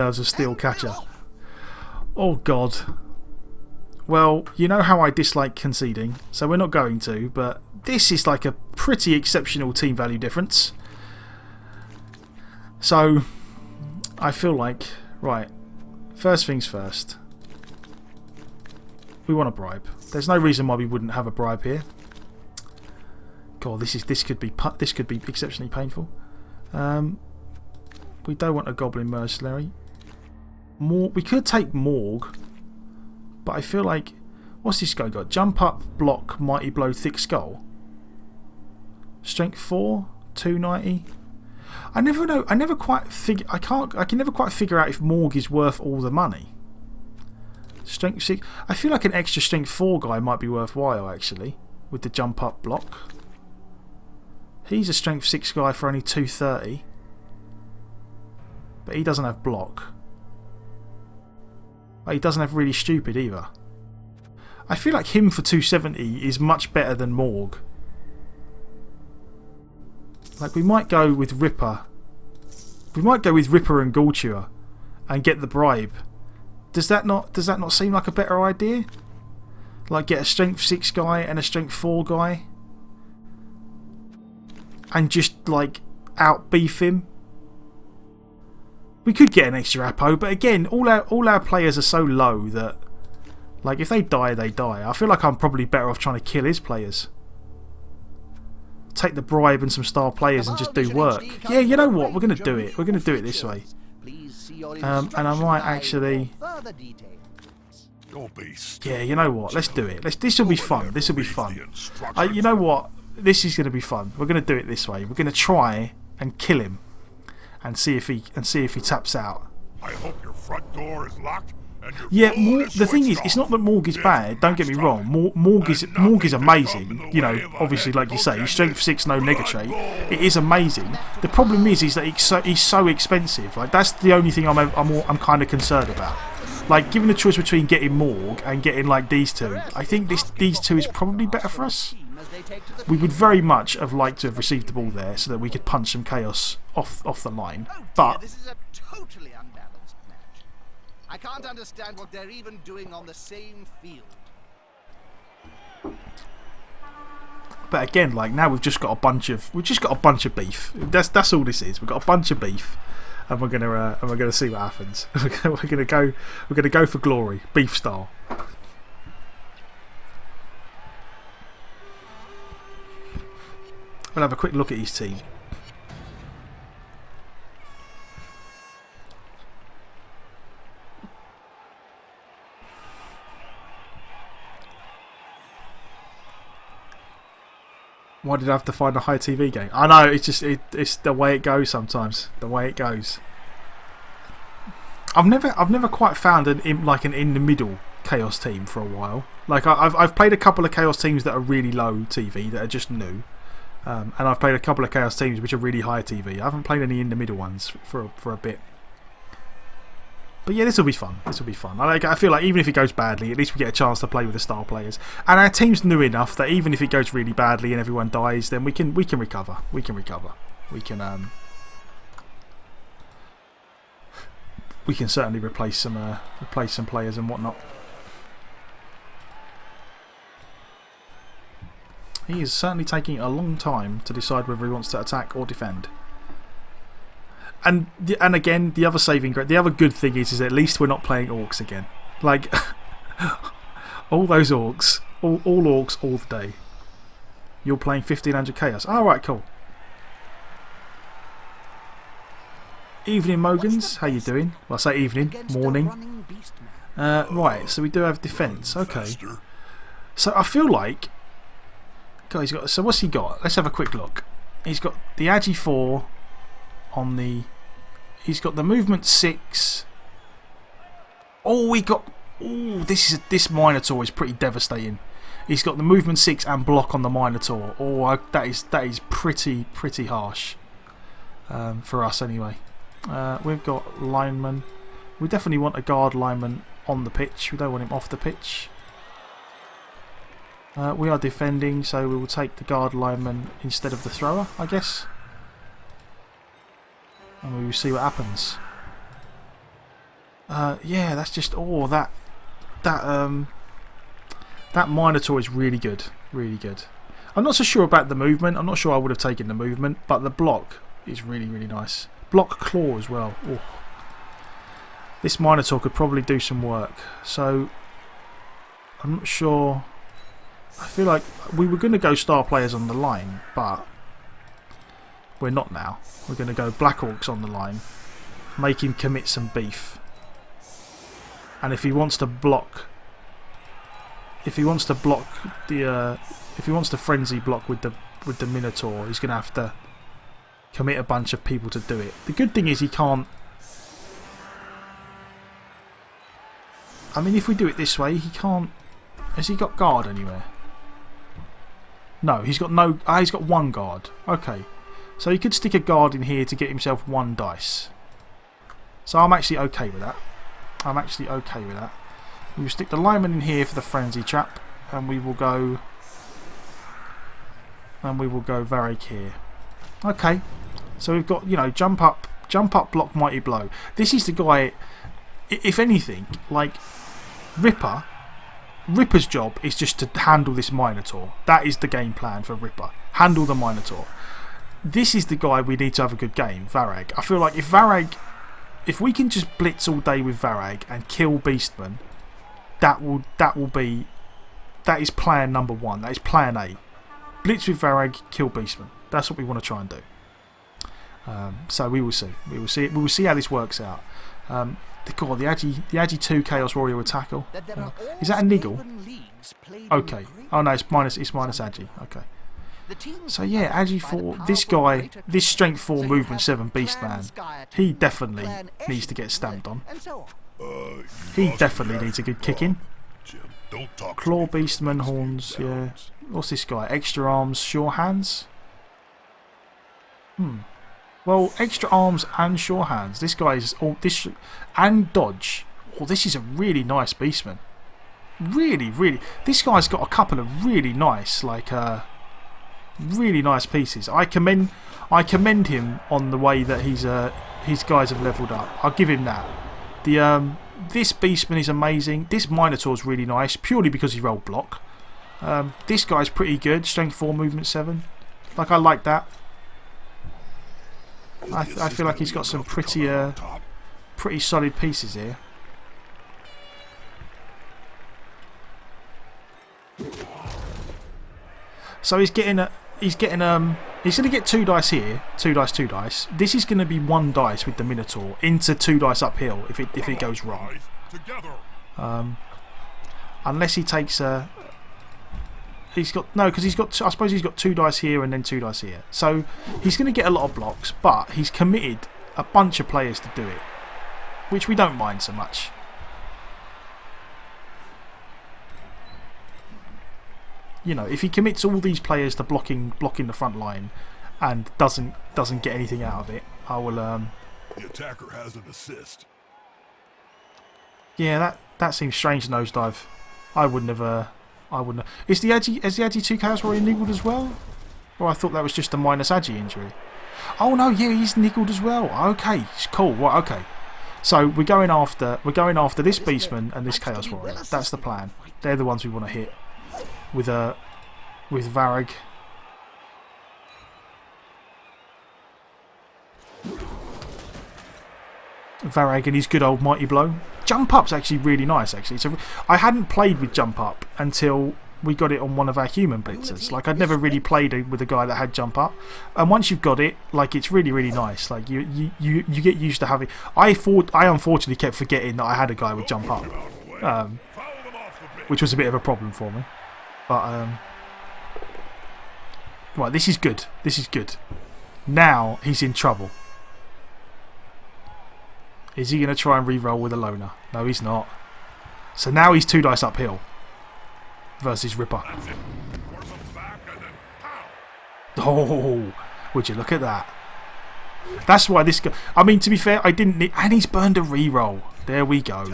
as a steel catcher. Oh God. Well, you know how I dislike conceding, so we're not going to, but this is like a pretty exceptional team value difference. So, I feel like, right, first things first. We want a bribe. There's no reason why we wouldn't have a bribe here. God, this could be exceptionally painful. We don't want a goblin mercenary. We could take Morg, but I feel like, what's this guy got? Jump up, block, mighty blow, thick skull. Strength 4, 290. I never know. I never quite figure. I can never quite figure out if Morg is worth all the money. Strength 6. I feel like an extra strength 4 guy might be worthwhile actually, with the jump up block. He's a strength 6 guy for only 230, but he doesn't have block. He doesn't have really stupid either. I feel like him for 270 is much better than Morg. Like, we might go with Ripper. We might go with Ripper and Ghoul-Chewer and get the bribe. Does that not seem like a better idea? Like, get a strength 6 guy and a strength 4 guy and just like out beef him. We could get an extra Apo, but again, all our players are so low that, like, if they die, they die. I feel like I'm probably better off trying to kill his players. Take the bribe and some star players and just do work. Yeah, you know what? We're going to do it. We're going to do it this way. And I might actually... Yeah, you know what? Let's do it. This will be fun. This will be fun. You know what? This is going to be fun. We're going to do it this way. We're going to try and kill him. And see if he taps out. I hope your front door is locked. And yeah, the thing is, it's not that Morg is bad. Don't get me wrong. Morg is amazing. You know, obviously, like you say, strength 6, no nega trait. It is amazing. The problem is that he's so expensive. Like, that's the only thing I'm kind of concerned about. Like, given the choice between getting Morg and getting like these two, I think these two is probably better for us. We would very much have liked to have received the ball there so that we could punch some chaos off the line. But this is a totally unbalanced match. I can't understand what they're even doing on the same field. But again, like, now we've just got a bunch of beef. That's all this is. We've got a bunch of beef, and we're gonna see what happens. we're gonna go for glory, beef style. We'll have a quick look at his team. Why did I have to find a high TV game? I know, it's the way it goes sometimes. The way it goes. I've never quite found an in the middle Chaos team for a while. Like, I've played a couple of Chaos teams that are really low TV that are just new. And I've played a couple of Chaos teams which are really high TV. I haven't played any in the middle ones for a bit. But yeah, this will be fun. This will be fun. I feel like even if it goes badly, at least we get a chance to play with the star players. And our team's new enough that even if it goes really badly and everyone dies, then we can recover. We can recover. We can certainly replace some players and whatnot. He is certainly taking a long time to decide whether he wants to attack or defend. And again, the other good thing is at least we're not playing Orcs again. Like, all those Orcs, all Orcs all the day. You're playing 1500 Chaos. Alright, cool. Evening Mogans, how you doing? Well, I say evening, morning. Right, so we do have defence. Okay. So I feel like... God, so what's he got? Let's have a quick look. He's got the Agi 4 on the... He's got the movement 6. Oh, this Minotaur is pretty devastating. He's got the movement 6 and block on the Minotaur. Oh, that is pretty harsh. For us anyway. We've got linemen. We definitely want a guard lineman on the pitch. We don't want him off the pitch. We are defending, so we will take the guard lineman instead of the thrower, I guess. And we will see what happens. Yeah, that's just that Minotaur is really good, really good. I'm not so sure about the movement. I'm not sure I would have taken the movement, but the block is really, really nice. Block claw as well. Ooh. This Minotaur could probably do some work. So I'm not sure. I feel like we were going to go star players on the line, but we're not now. We're going to go Black Orcs on the line, make him commit some beef. And if he wants to block, if he wants to frenzy block with the Minotaur, he's going to have to commit a bunch of people to do it. The good thing is he can't. I mean, if we do it this way, he can't. Has he got guard anywhere? No, he's got no. Ah, he's got one guard. Okay, so he could stick a guard in here to get himself 1 dice. So I'm actually okay with that. I'm actually okay with that. We will stick the lineman in here for the frenzy trap, and we will go. And we will go Varag here. Okay, so we've got, you know, jump up, block, mighty blow. This is the guy. If anything, like Ripper's job is just to handle this Minotaur. That is the game plan for Ripper. Handle the Minotaur. This is the guy we need to have a good game, Varag. I feel like if we can just blitz all day with Varag and kill Beastmen, that is plan number 1. That is plan A. Blitz with Varag, kill Beastmen. That's what we want to try and do. So we will see. We will see how this works out. God, the Agi 2 Chaos Warrior will tackle. Is that a niggle? Okay. Oh no, it's minus Agi. Okay. So yeah, Agi 4. This guy, this Strength 4 Movement 7 Beastman, he definitely needs to get stamped on. He definitely needs a good kicking. Claw Beastman, horns. Yeah. What's this guy? Extra arms, sure hands. Well, extra arms and sure hands. This guy is all this and dodge. Oh, this is a really nice Beastman. Really, really. This guy's got a couple of really nice, really nice pieces. I commend him on the way that his guys have leveled up. I'll give him that. This Beastman is amazing. This Minotaur's really nice, purely because he rolled block. This guy's pretty good. Strength 4, Movement 7. Like, I like that. I feel like he's got some pretty solid pieces here. So he's going to get 2 dice here, 2 dice, 2 dice. This is going to be 1 dice with the Minotaur into 2 dice uphill if it goes wrong. Unless he takes a. He's got no, because I suppose he's got 2 dice here and then 2 dice here. So he's going to get a lot of blocks, but he's committed a bunch of players to do it, which we don't mind so much. You know, if he commits all these players to blocking the front line and doesn't get anything out of it, I will. The attacker has an assist. Yeah, that seems strange. Nosedive. I wouldn't have. Is the Agi 2 Chaos Warrior niggled as well? Or I thought that was just a minus Agi injury. Oh no, yeah, he's niggled as well. Okay, cool. Right, okay. So we're going after this Beastman and this Chaos Warrior. That's the plan. They're the ones we want to hit with Varag. Varag and his good old mighty blow. Jump up's actually really nice. Actually, so I hadn't played with jump up until we got it on one of our human blitzers. Like, I'd never really played with a guy that had jump up, and once you've got it, like, it's really, really nice. Like, you get used to having. I unfortunately kept forgetting that I had a guy with jump up, which was a bit of a problem for me. But right, this is good. This is good. Now he's in trouble. Is he going to try and re-roll with a loner? No, he's not. So now he's 2 dice uphill versus Ripper. Oh, would you look at that? That's why this guy. I mean, to be fair, I didn't need. And he's burned a re-roll. There we go.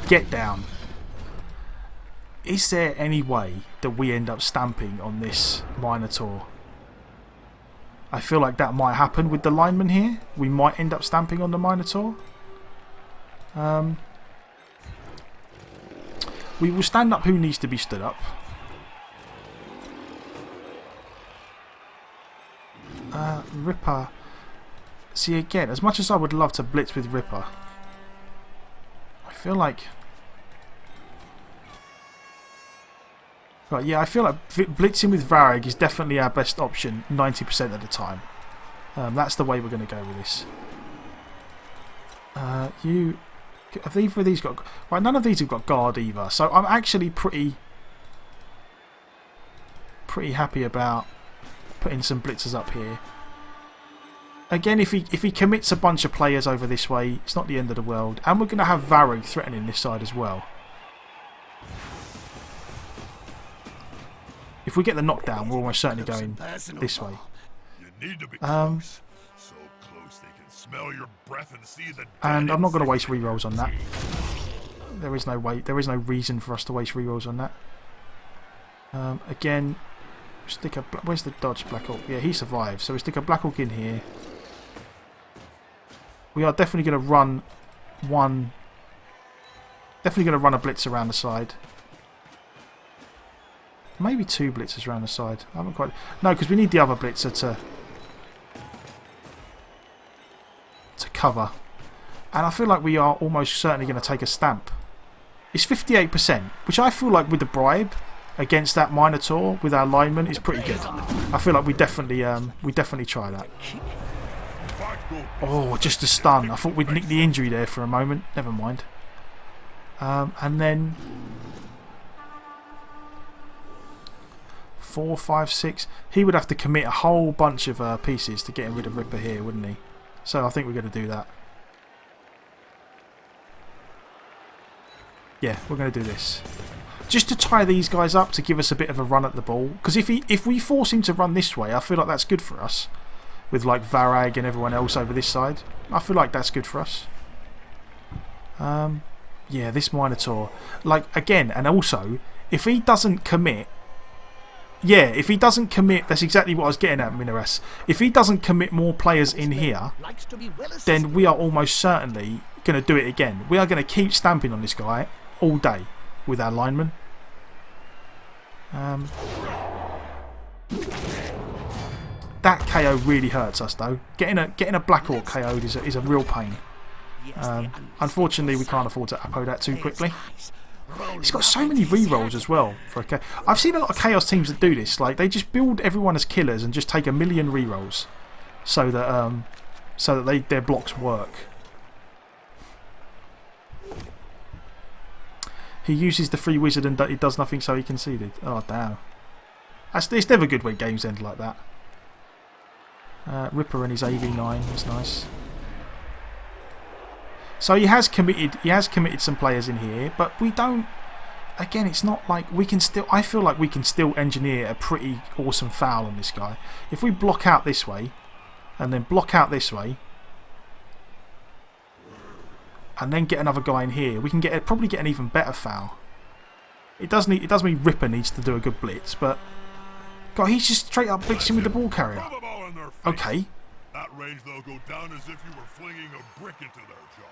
Get down. Is there any way that we end up stamping on this Minotaur? I feel like that might happen with the lineman here. We might end up stamping on the Minotaur. We will stand up who needs to be stood up. Ripper. See, again, as much as I would love to blitz with Ripper, I feel like... Right, yeah, I feel like blitzing with Varag is definitely our best option 90% of the time. That's the way we're going to go with this. Have either of these got... Right, none of these have got guard either, so I'm actually pretty happy about putting some blitzers up here. Again, if he commits a bunch of players over this way, it's not the end of the world. And we're going to have Varag threatening this side as well. If we get the knockdown, we're almost certainly going this way. You need to be close. So close they can smell your breath and see the And I'm not going to waste rerolls on that. There is no way. There is no reason for us to waste rerolls on that. Again, stick a... Where's the dodge Black Orc? Yeah, he survives. So we stick a Black Orc in here. We are definitely going to run one... Definitely going to run a blitz around the side. Maybe two blitzers around the side. I haven't quite... No, because we need the other blitzer to cover. And I feel like we are almost certainly going to take a stamp. It's 58%, which I feel like with the bribe against that Minotaur with our lineman is pretty good. I feel like we definitely try that. Oh, just a stun. I thought we'd nick the injury there for a moment. Never mind. And then 4, 5, 6. He would have to commit a whole bunch of pieces to getting rid of Ripper here, wouldn't he? So I think we're going to do that. Yeah, we're going to do this. Just to tie these guys up to give us a bit of a run at the ball. Because if we force him to run this way, I feel like that's good for us. With like Varag and everyone else over this side. I feel like that's good for us. Yeah, this Minotaur. Like, again, and also, if he doesn't commit... Yeah, if he doesn't commit... That's exactly what I was getting at, Minares. If he doesn't commit more players in here, then we are almost certainly going to do it again. We are going to keep stamping on this guy all day with our linemen. That KO really hurts us though. Getting a Black Orc KO'd is a real pain. Unfortunately, we can't afford to upload that too quickly. It's got so many rerolls as well. I've seen a lot of Chaos teams that do this. Like they just build everyone as killers and just take a million rerolls, so that their blocks work. He uses the free wizard and it does nothing, so he conceded. Oh damn! It's never good when games end like that. Ripper and his AV9 is nice. So he has committed some players in here, but we don't... Again, it's not like we can still... I feel like we can still engineer a pretty awesome foul on this guy. If we block out this way, and then block out this way, and then get another guy in here, we can probably get an even better foul. It does mean Ripper needs to do a good blitz, but... God, he's just straight up blitzing with the ball carrier. Okay. That range they'll go down as if you were flinging a brick into their jaw.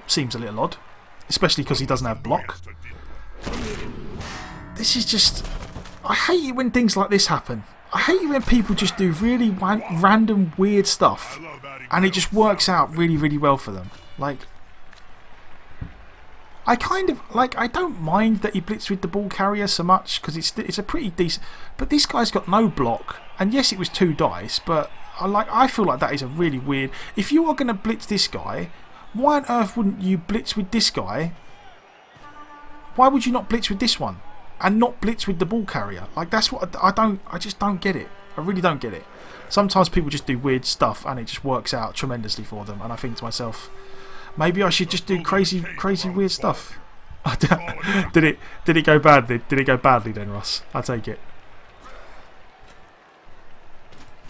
Seems a little odd, especially because he doesn't have block. This is just... I hate it when things like this happen. I hate it when people just do really random weird stuff and it just works out really, really well for them. Like, I kind of... Like, I don't mind that he blitzed with the ball carrier so much because it's a pretty decent... But this guy's got no block. And yes, it was 2 dice, but I feel like that is a really weird... If you are going to blitz this guy... Why on earth wouldn't you blitz with this guy? Why would you not blitz with this one? And not blitz with the ball carrier? Like, that's what I just don't get it. I really don't get it. Sometimes people just do weird stuff and it just works out tremendously for them. And I think to myself, maybe I should just do crazy weird stuff. Did it go badly? Did it go badly then, Ross? I take it.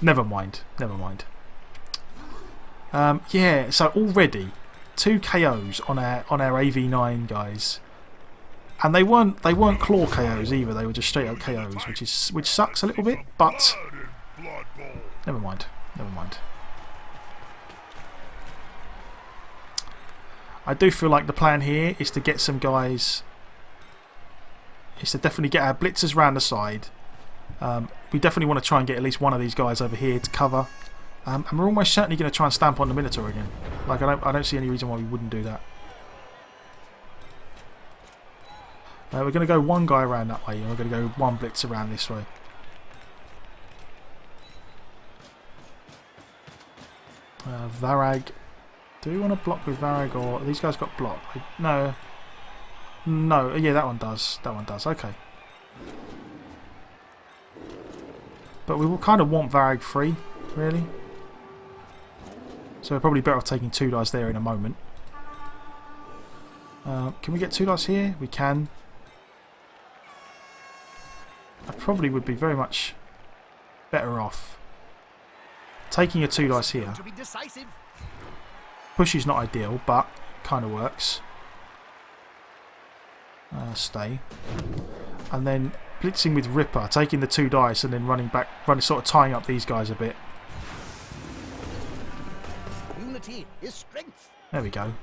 Never mind. Never mind. Yeah, so already 2 KOs on our AV9 guys, and they weren't claw KOs either. They were just straight up KOs, which sucks a little bit. But never mind. Never mind. I do feel like the plan here is to get some guys, is to definitely get our blitzers round the side. We definitely want to try and get at least one of these guys over here to cover. And we're almost certainly going to try and stamp on the Minotaur again. Like, I don't see any reason why we wouldn't do that. We're going to go one guy around that way, and we're going to go one blitz around this way. Varag. Do we want to block with Varag, or these guys got blocked? No. No, yeah, that one does. That one does, okay. But we will kind of want Varag free, really. So we're probably better off taking 2 dice there in a moment. Can we get 2 dice here? We can. I probably would be very much better off taking a 2 dice here. Push is not ideal, but kind of works. Stay. And then blitzing with Ripper, taking the 2 dice and then running back, sort of tying up these guys a bit. Unity is strength. There we go.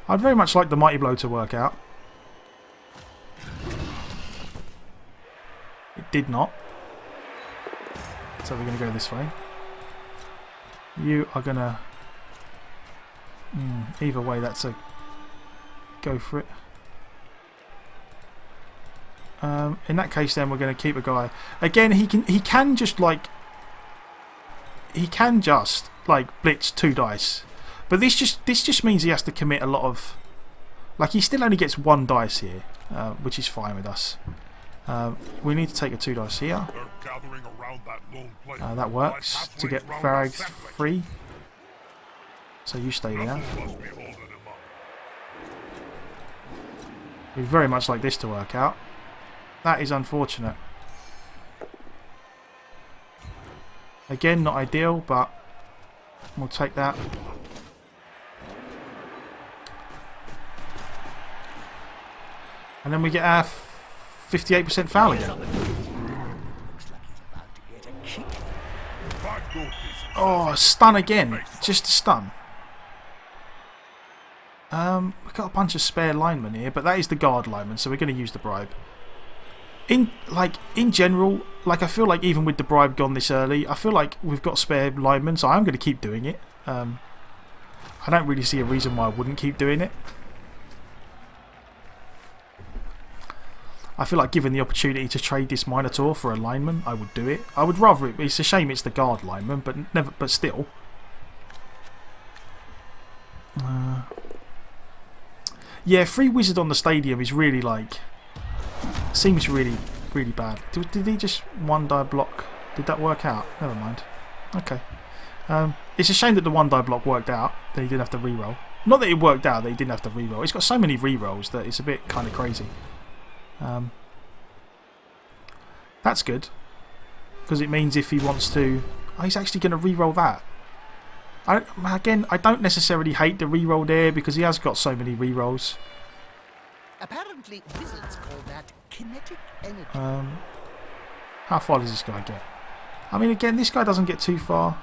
I'd very much like the Mighty Blow to work out. It did not. So we're going to go this way. You are going to... either way, that's a... go for it. In that case, then we're going to keep a guy. Again, he can just like blitz 2 dice, but this just means he has to commit a lot of. Like, he still only gets 1 dice here, which is fine with us. We need to take a 2 dice here. That works to get Varag free. So you stay there. We very much like this to work out. That is unfortunate. Again, not ideal, but we'll take that. And then we get our 58% foul again. Oh, stun again. Just a stun. We've got a bunch of spare linemen here, but that is the guard lineman, so we're going to use the bribe. In general, like, I feel like even with the bribe gone this early, I feel like we've got spare linemen, so I'm going to keep doing it. I don't really see a reason why I wouldn't keep doing it. I feel like given the opportunity to trade this Minotaur for a lineman, I would do it. I would rather it. It's a shame it's the guard lineman, but still. Yeah, free wizard on the stadium is really like. Seems really, really bad. Did he just 1 die block? Did that work out? Never mind. Okay. It's a shame that the 1 die block worked out. That he didn't have to reroll. Not that it worked out that he didn't have to reroll. It's got so many rerolls that it's a bit kind of crazy. That's good. Because it means if he wants to... Oh, he's actually going to reroll that. Again, I don't necessarily hate the reroll there because he has got so many rerolls. Apparently, wizards call that kinetic energy. How far does this guy get? I mean, again, this guy doesn't get too far.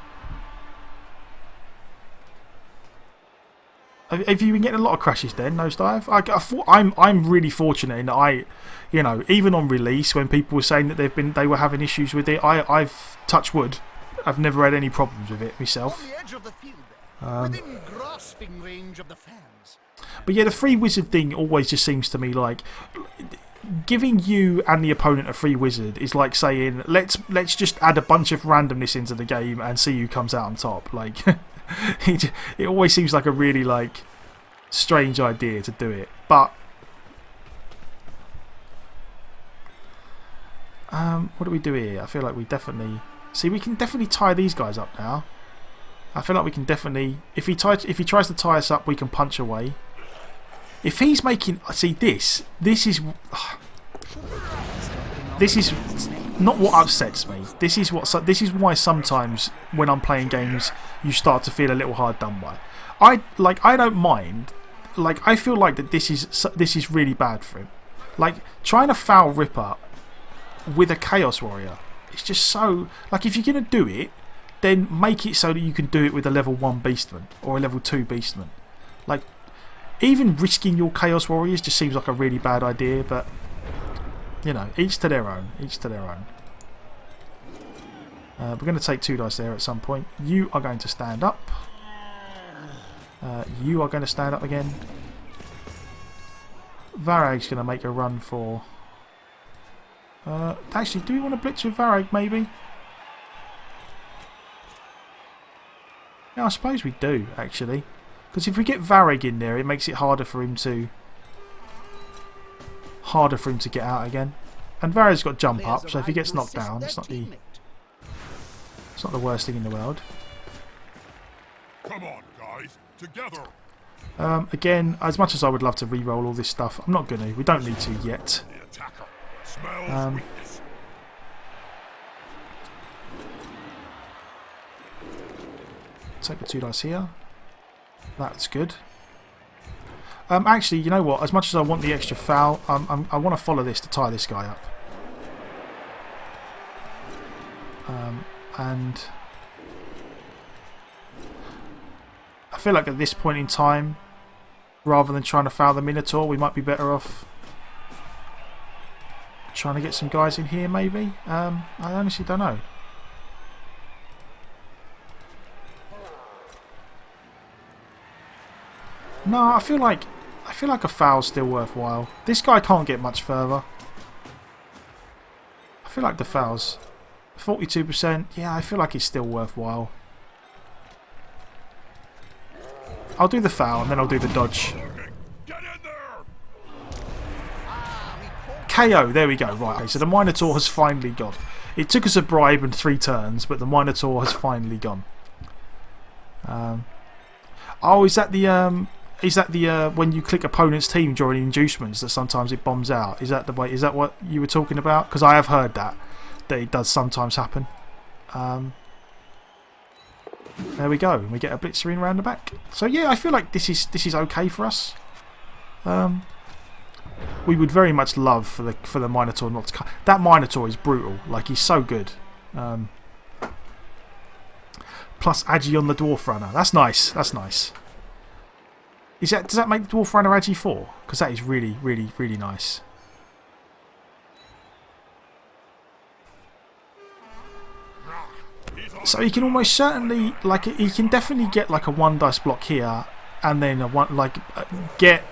Have you been getting a lot of crashes then, Nosedive? I'm really fortunate in that you know, even on release when people were saying that they were having issues with it, I've touched wood. I've never had any problems with it myself. On the edge of the field there, within grasping range of the fans. But yeah, the free wizard thing always just seems to me like giving you and the opponent a free wizard is like saying let's just add a bunch of randomness into the game and see who comes out on top. Like it always seems like a really like strange idea to do it. But what do we do here? I feel like we definitely we can definitely tie these guys up now. I feel like we can definitely if he tries to tie us up, we can punch away. If he's making this is not what upsets me. This is why sometimes when I'm playing games you start to feel a little hard done by. I don't mind. Like, I feel like that this is really bad for him. Like, trying to foul Ripper with a Chaos Warrior, it's just so like, if you're gonna do it, then make it so that you can do it with a level 1 Beastman or a level 2 Beastman. Like, even risking your Chaos Warriors just seems like a really bad idea, but you know, each to their own. Each to their own. We're going to take 2 dice there at some point. You are going to stand up. You are going to stand up again. Varag's going to make a run for... actually, do we want to blitz with Varag, maybe? Yeah, I suppose we do, actually. Because if we get Varag in there, it makes it harder for him to... get out again. And Varag's got jump up, so if he gets knocked down, it's not the worst thing in the world. Come on, guys, together. Again, as much as I would love to re-roll all this stuff, I'm not going to. We don't need to yet. The attacker smells weakness. Take the 2 dice here. That's good. Actually, you know what? As much as I want the extra foul, I want to follow this to tie this guy up. And I feel like at this point in time, rather than trying to foul the Minotaur, we might be better off trying to get some guys in here, maybe. I honestly don't know. No, I feel like a foul's still worthwhile. This guy can't get much further. I feel like the foul's 42%. Yeah, I feel like it's still worthwhile. I'll do the foul and then I'll do the dodge. Get in there. KO, there we go. Right, okay, so the Minotaur has finally gone. It took us a bribe and 3 turns, but the Minotaur has finally gone. Oh, is that the when you click opponent's team during inducements that sometimes it bombs out? Is that the way? Is that what you were talking about? Because I have heard that it does sometimes happen. There we go. And we get a blitzer in round the back. So yeah, I feel like this is okay for us. We would very much love for the Minotaur not to come. That Minotaur is brutal. Like, he's so good. Plus Agi on the Dwarf Runner. That's nice. That's nice. Does that make the Dwarf Runner Agi 4? Because that is really, really, really nice. So he can almost certainly, like, he can definitely get like a 1 dice block here, and then get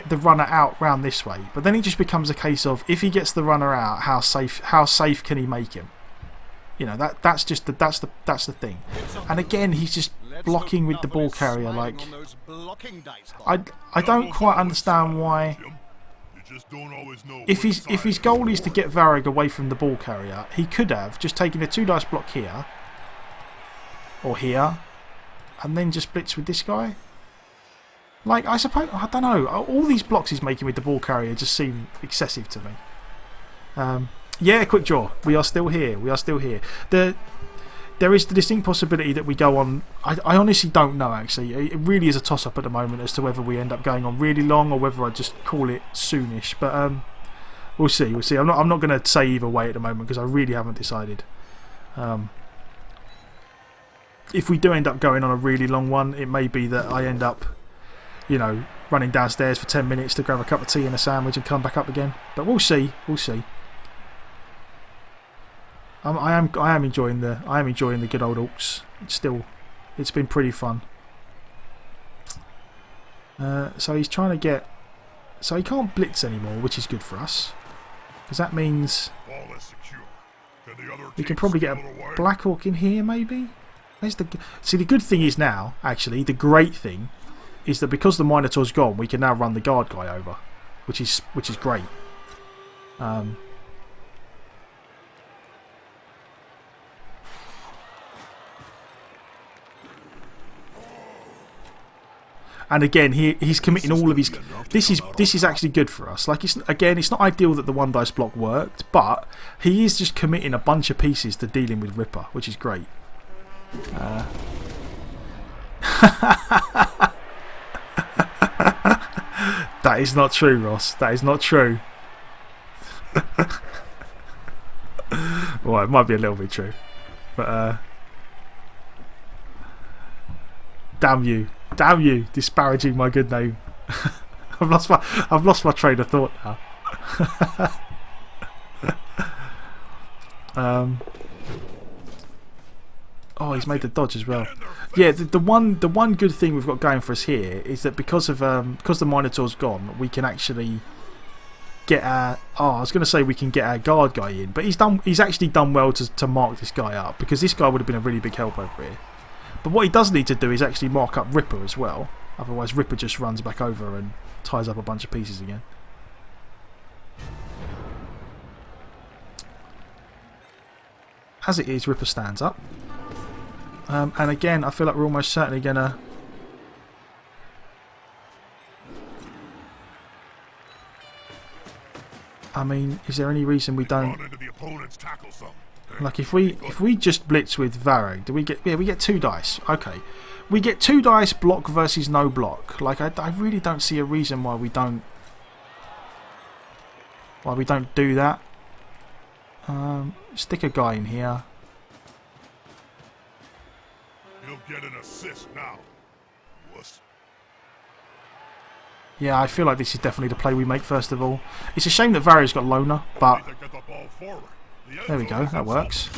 the runner out round this way. But then it just becomes a case of, if he gets the runner out, how safe can he make him? You know, that's the thing. And again, he's just blocking with the ball carrier. Like, I don't quite understand why. If his goal is to get Varag away from the ball carrier, he could have just taken a 2 dice block here or here, and then just blitz with this guy. Like, I suppose, I don't know. All these blocks he's making with the ball carrier just seem excessive to me. Yeah, quick draw. We are still here. We are still here. There is the distinct possibility that we go on. I honestly don't know, actually. It really is a toss-up at the moment as to whether we end up going on really long or whether I just call it soonish. But we'll see. We'll see. I'm not going to say either way at the moment because I really haven't decided. If we do end up going on a really long one, it may be that I end up, you know, running downstairs for 10 minutes to grab a cup of tea and a sandwich and come back up again. But we'll see. We'll see. I am enjoying the good old Orcs. It's been pretty fun. So he's trying to get, so he can't blitz anymore, which is good for us, because that means we can probably get a Black Orc in here, maybe. See, the good thing is now, actually, the great thing is that because the Minotaur's gone, we can now run the guard guy over, which is great. And again, he's committing all of his. This is actually good for us. Like, it's not ideal that the 1 dice block worked, but he is just committing a bunch of pieces to dealing with Ripper, which is great. That is not true, Ross. That is not true. Well, it might be a little bit true, but damn you, disparaging my good name. I've lost my train of thought now. Oh, he's made the dodge as well. Yeah, the one good thing we've got going for us here is that because the Minotaur's gone, we can actually get our. Oh, I was going to say we can get our guard guy in, but he's actually done well to mark this guy up, because this guy would have been a really big help over here. But what he does need to do is actually mark up Ripper as well. Otherwise, Ripper just runs back over and ties up a bunch of pieces again. As it is, Ripper stands up. And again, I feel like we're almost certainly going to... I mean, is there any reason we don't... Like, if we just blitz with Varag, do we get... Yeah, we get 2 dice. Okay. We get 2 dice block versus no block. Like, I really don't see a reason why we don't... Why we don't do that. Stick a guy in here. He'll get an assist now. Wuss. Yeah, I feel like this is definitely the play we make first of all. It's a shame that Varag's got loner, but there we go, that works.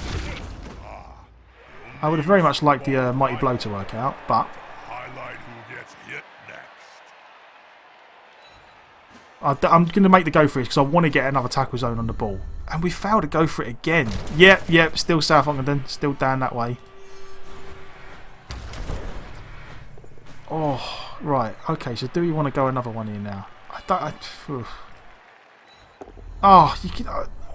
I would have very much liked the Mighty Blow to work out, but Highlight who gets hit next. I'm going to make the go for it because I want to get another tackle zone on the ball. And we failed to go for it again. Yep, still South Ockenden, still down that way. Oh, right. Okay, so do we want to go another one in now? Oh, you can...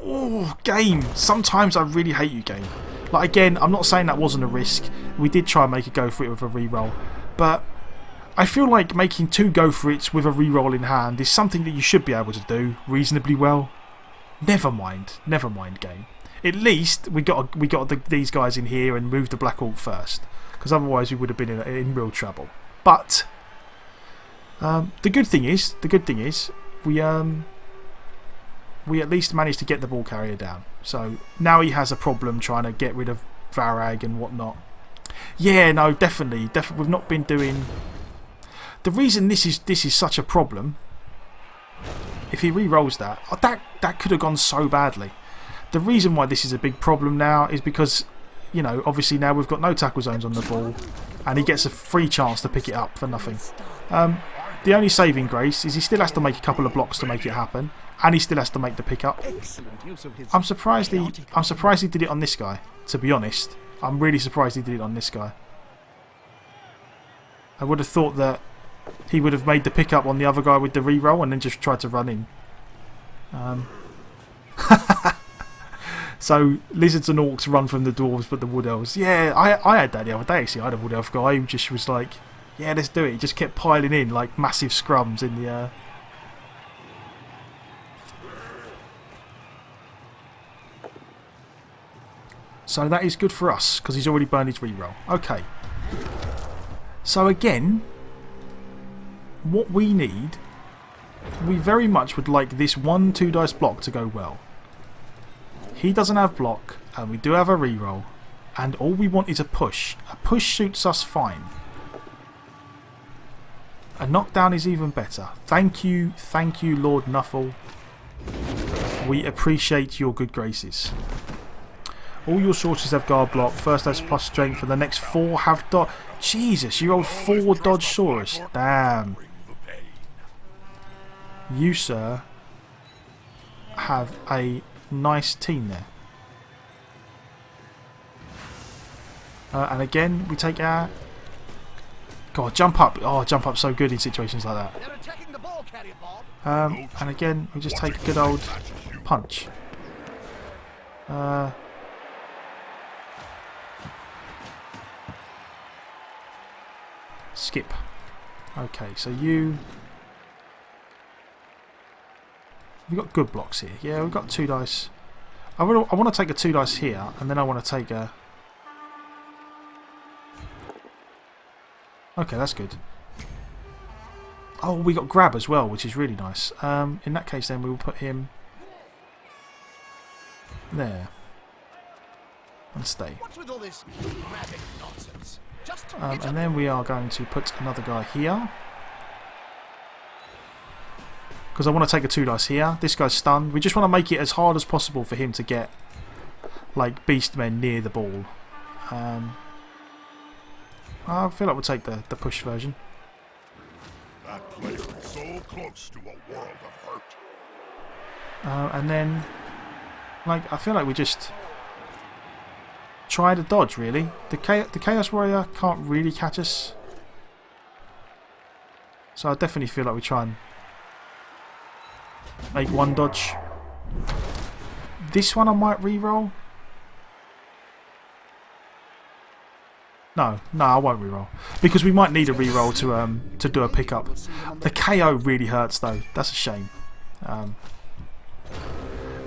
Oh, game. Sometimes I really hate you, game. Like, again, I'm not saying that wasn't a risk. We did try and make a go for it with a reroll. But I feel like making 2 go for it's with a reroll in hand is something that you should be able to do reasonably well. Never mind, game. At least we got these guys in here and moved the Black Orc first, because otherwise we would have been in real trouble. But the good thing is we at least managed to get the ball carrier down. So now he has a problem trying to get rid of Varag and whatnot. Yeah, no, definitely. We've not been doing. The reason this is such a problem. If he re-rolls that could have gone so badly. The reason why this is a big problem now is because, you know, obviously now we've got no tackle zones on the ball, and he gets a free chance to pick it up for nothing. The only saving grace is he still has to make a couple of blocks to make it happen, and he still has to make the pickup. I'm surprised he did it on this guy. To be honest, I'm really surprised he did it on this guy. I would have thought that he would have made the pickup on the other guy with the reroll and then just tried to run in. So lizards and orcs run from the dwarves, but the wood elves. Yeah, I had that the other day. Actually, I had a wood elf guy who just was like, "Yeah, let's do it." He just kept piling in like massive scrums in the. So that is good for us because he's already burned his reroll. Okay. So again, what we need, we very much would like this 1/2 dice block to go well. He doesn't have block, and we do have a reroll, and all we want is a push. A push suits us fine. A knockdown is even better. Thank you, Lord Nuffle. We appreciate your good graces. All your sources have guard block. First has plus strength, and the next 4 have dodge. Jesus, you rolled 4 dodge Saurus. Damn. You, sir, have a nice team there. And again, we take our... God, jump up. Oh, jump up so good in situations like that. They're attacking the ball carrier, Bob. And again, we just take a good old punch. Skip. Okay, so you... We've got good blocks here. Yeah, we've got 2 dice. I want to take a 2 dice here, and then I want to take a... Okay, that's good. Oh, we got grab as well, which is really nice. In that case, then we will put him there and stay. What's with all this grabbing nonsense? Just And then we are going to put another guy here. because I want to take a 2 dice here. This guy's stunned. We just want to make it as hard as possible for him to get like beastmen near the ball. I feel like we'll take the push version. That player is so close to a world of hurt. And then, like, I feel like we just try to dodge, really. The Chaos Warrior can't really catch us. So I definitely feel like we try and make one dodge. This one I might re-roll. No, I won't re-roll. Because we might need a re-roll to do a pickup. The KO really hurts though. That's a shame.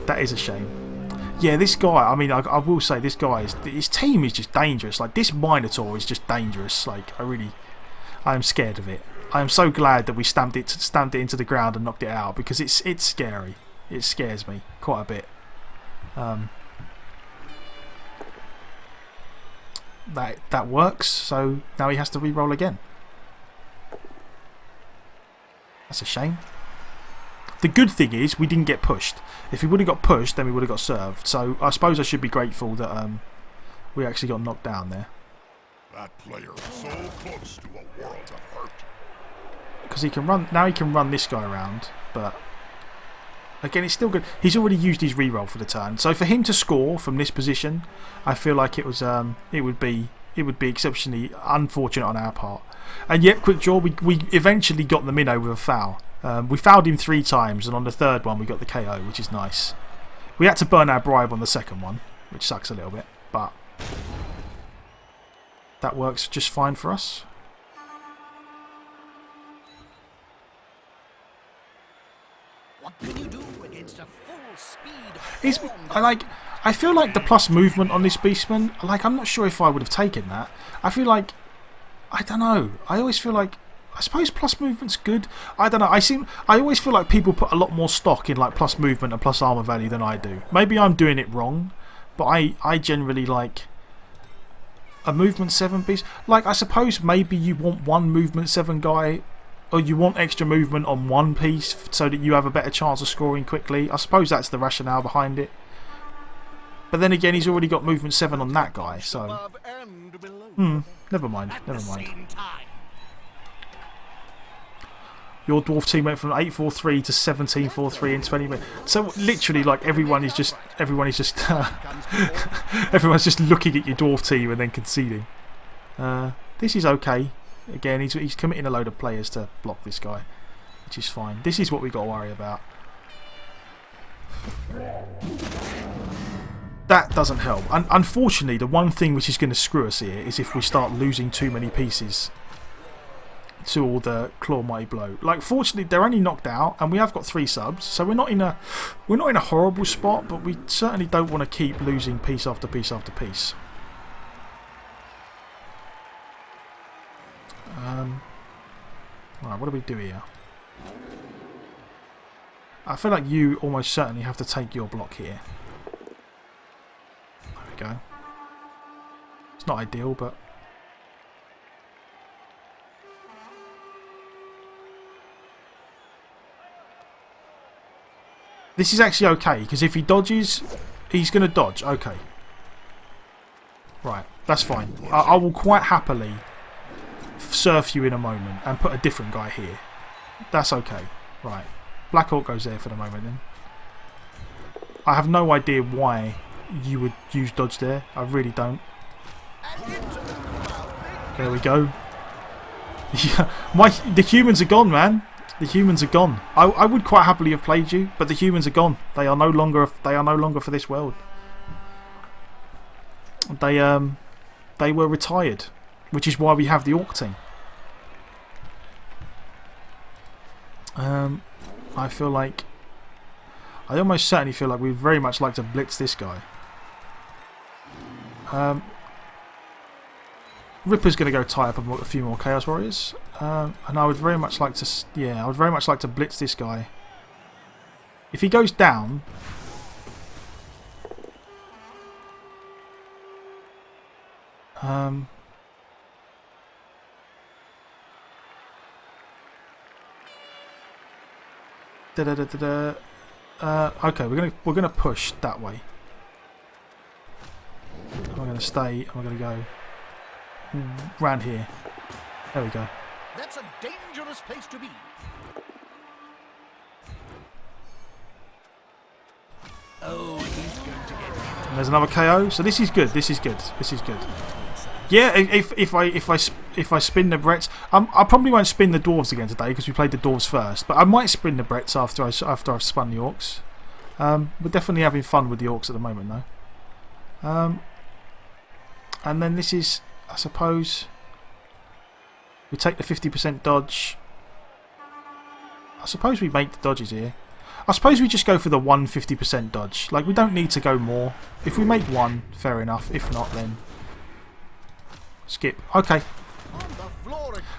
That is a shame. Yeah, this guy, I mean, I will say this guy, his team is just dangerous. Like, this Minotaur is just dangerous. Like, I am scared of it. I am so glad that we stamped it into the ground and knocked it out, because it's scary. It scares me quite a bit. That works, so now he has to re-roll again. That's a shame. The good thing is we didn't get pushed. If we would have got pushed, then we would have got served. So I suppose I should be grateful that we actually got knocked down there. That player is so close to a world of hurt. Because he can run now. He can run this guy around, but again, it's still good. He's already used his re-roll for the turn, so for him to score from this position, I feel like it would be exceptionally unfortunate on our part. And yet, quick draw, we eventually got the minnow with a foul. We fouled him 3 times, and on the third one we got the KO, which is nice. We had to burn our bribe on the second one, which sucks a little bit, but that works just fine for us. What can you do against a full speed? I feel like the plus movement on this beastman, like, I'm not sure if I would have taken that. I feel like, I don't know. I always feel like, I suppose plus movement's good. I don't know. I always feel like people put a lot more stock in like plus movement and plus armor value than I do. Maybe I'm doing it wrong, but I generally like a movement 7 beast. Like, I suppose maybe you want one movement 7 guy, or you want extra movement on one piece so that you have a better chance of scoring quickly. I suppose that's the rationale behind it. But then again, he's already got movement 7 on that guy, so never mind. Your dwarf team went from 8-4-3 to 17-4-3 in 20 minutes. So literally, like, everyone's just everyone's just looking at your dwarf team and then conceding. This is okay. Again, he's committing a load of players to block this guy, which is fine. This is what we've got to worry about. That doesn't help. And unfortunately, the one thing which is going to screw us here is if we start losing too many pieces to all the Claw Mighty Blow. Like, fortunately, they're only knocked out, and we have got 3 subs, so we're not in a horrible spot, but we certainly don't want to keep losing piece after piece after piece. Right, what do we do here? I feel like you almost certainly have to take your block here. There we go. It's not ideal, but this is actually okay, because if he dodges, he's going to dodge. Okay. Right, that's fine. I will quite happily surf you in a moment and put a different guy here. That's okay. Right. Black Orc goes there for the moment then. I have no idea why you would use dodge there. I really don't. There we go. Yeah, the humans are gone, man. The humans are gone. I would quite happily have played you, but the humans are gone. They are no longer for this world. They were retired, which is why we have the Orc team. I feel like I almost certainly feel like we'd very much like to blitz this guy. Ripper's going to go tie up a few more Chaos Warriors, and I would very much like to. Yeah, I would very much like to blitz this guy. If he goes down, Da, da, da, da, da. Okay, we're gonna push that way. I'm gonna stay. I'm gonna go round here. There we go. That's a dangerous place to be. Oh, he's going to get it. And there's another KO. So this is good. This is good. This is good. Yeah, if I spin the Bretts, I probably won't spin the Dwarves again today because we played the Dwarves first. But I might spin the Bretts after I've spun the Orcs. We're definitely having fun with the Orcs at the moment though. And then this is, I suppose, we take the 50% dodge. I suppose we make the dodges here. I suppose we just go for the 150% dodge. Like, we don't need to go more. If we make one, fair enough. If not, then skip. Okay.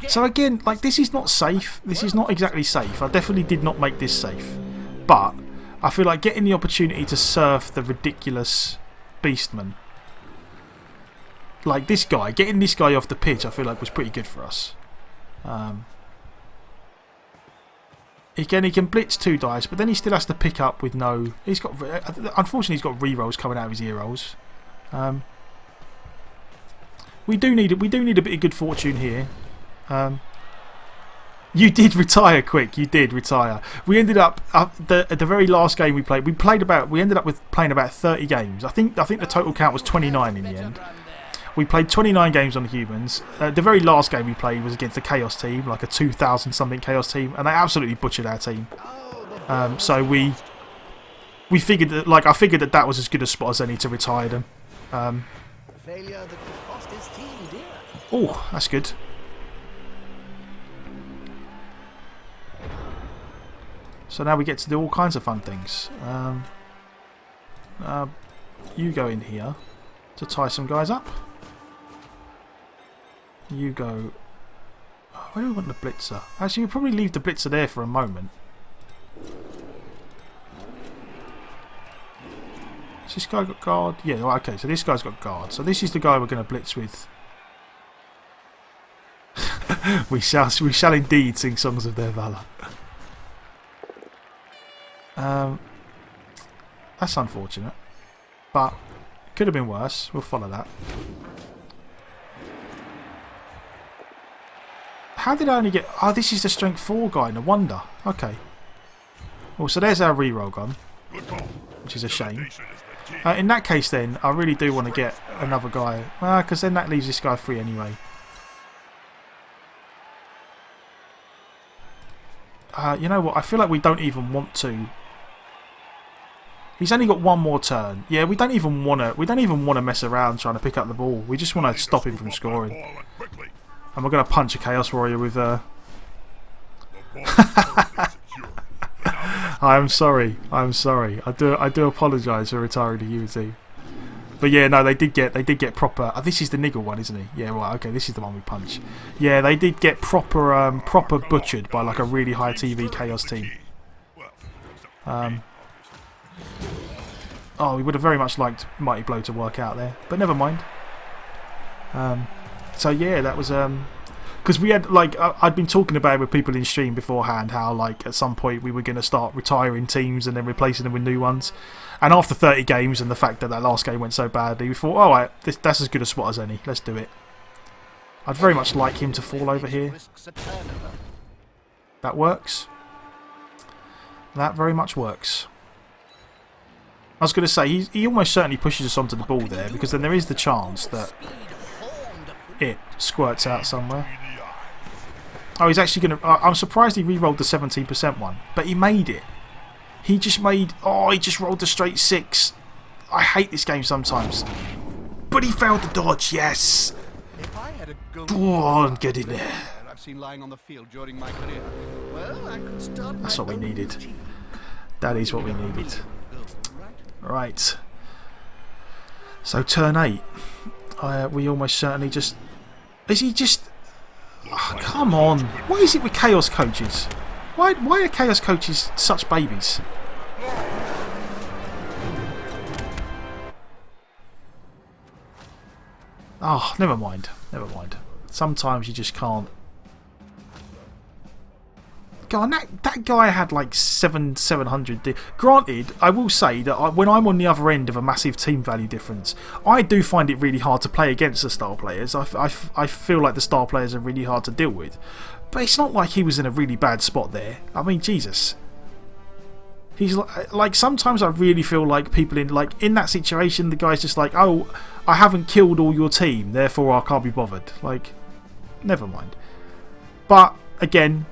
So again, like, this is not safe. This is not exactly safe. I definitely did not make this safe. But I feel like getting the opportunity to surf the ridiculous Beastman, like this guy, getting this guy off the pitch, I feel like was pretty good for us. Again, he can blitz 2 dice, but then he still has to pick up with no. He's got, unfortunately, he's got rerolls coming out of his ear rolls. We do need a bit of good fortune here. You did retire quick. You did retire. We ended up at the very last game we played. We ended up with playing about 30 games. I think the total count was 29 in the end. We played 29 games on the humans. The very last game we played was against the Chaos team, like a 2,000 something Chaos team, and they absolutely butchered our team. So we figured that, like, I figured that was as good a spot as any to retire them. Oh, that's good. So now we get to do all kinds of fun things. You go in here to tie some guys up. You go. Where do we want the blitzer? Actually, we'll probably leave the blitzer there for a moment. Has this guy got guard? Yeah, okay, so this guy's got guard. So this is the guy we're going to blitz with. we shall indeed sing songs of their valour. That's unfortunate. But it could have been worse. We'll follow that. How did I only get... Oh, this is the strength 4 guy, no wonder. Okay. Well, so there's our reroll gone, which is a shame. In that case then, I really do want to get another guy. Because then that leaves this guy free anyway. You know what? I feel like we don't even want to... He's only got one more turn. Yeah, we don't even want to mess around trying to pick up the ball. We just want to stop him from scoring. And we're going to punch a Chaos Warrior with I'm sorry. I'm sorry. I do apologise for retiring the UT. But yeah, no, they did get proper. This is the niggle one, isn't he? Yeah, right. Okay, this is the one we punch. Yeah, they did get proper butchered by like a really high TV Chaos team. Oh, we would have very much liked Mighty Blow to work out there, but never mind. So yeah, that was because we had, like, I'd been talking about it with people in stream beforehand, how like at some point we were going to start retiring teams and then replacing them with new ones. And after 30 games and the fact that last game went so badly, we thought, all right, that's as good a spot as any. Let's do it. I'd very much like him to fall over here. That works. That very much works. I was going to say, he almost certainly pushes us onto the ball there, because then there is the chance that it squirts out somewhere. Oh, he's actually going to... I'm surprised he re-rolled the 17% one, but he made it. He just made... Oh, he just rolled the straight 6. I hate this game sometimes. But he failed the dodge, yes! Go on, get in there. I've seen lying on the field during my career. Well, I could start. That's what we needed. That is what we needed. Right. So turn 8. We almost certainly just... Is he just... Oh, come on. What is it with Chaos coaches? Why are Chaos coaches such babies? Oh, never mind. Never mind. Sometimes you just can't God, that guy had like 700. Granted, I will say that when I'm on the other end of a massive team value difference, I do find it really hard to play against the star players. I feel like the star players are really hard to deal with. But it's not like he was in a really bad spot there. I mean, Jesus. He's like sometimes I really feel like people in that situation, the guy's just like, oh, I haven't killed all your team, therefore I can't be bothered. Like, never mind. But again,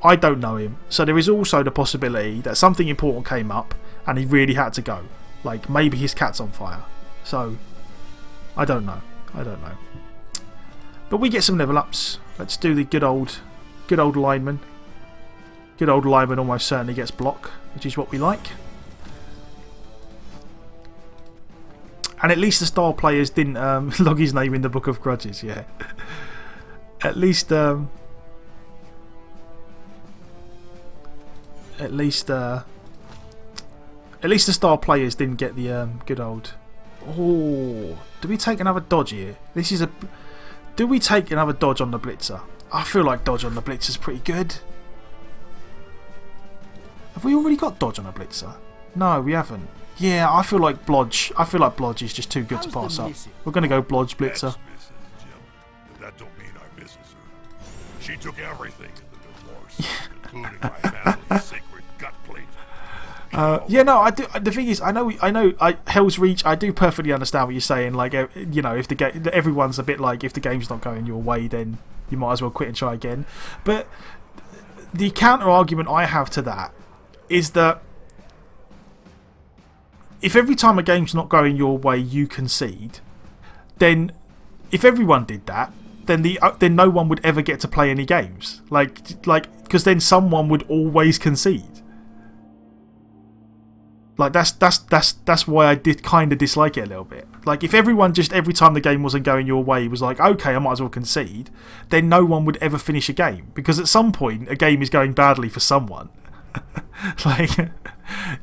I don't know him, so there is also the possibility that something important came up and he really had to go. Like maybe his cat's on fire. So I don't know. But we get some level ups. Let's do the good old lineman. Good old lineman almost certainly gets block, which is what we like. And at least the star players didn't log his name in the Book of Grudges. Yeah. At least the star players didn't get the good old. Oh, do we take another dodge here? Do we take another dodge on the blitzer? I feel like dodge on the blitzer is pretty good. Have we already got dodge on a blitzer? No, we haven't. Yeah, I feel like Blodge. is just too good to pass up. We're going to go Blodge blitzer. That don't mean I misses her. She took everything in the divorce, including my family's sacred gut plate. Yeah, no, I do. The thing is, I know. Hell's Reach. I do perfectly understand what you're saying. Like, you know, if the game, everyone's a bit like, if the game's not going your way, then you might as well quit and try again. But the counter argument I have to that is that if every time a game's not going your way you concede, then if everyone did that, then no one would ever get to play any games. Like because then someone would always concede. Like that's why I did kind of dislike it a little bit. Like if everyone just every time the game wasn't going your way was like, okay, I might as well concede, then no one would ever finish a game, because at some point a game is going badly for someone. Like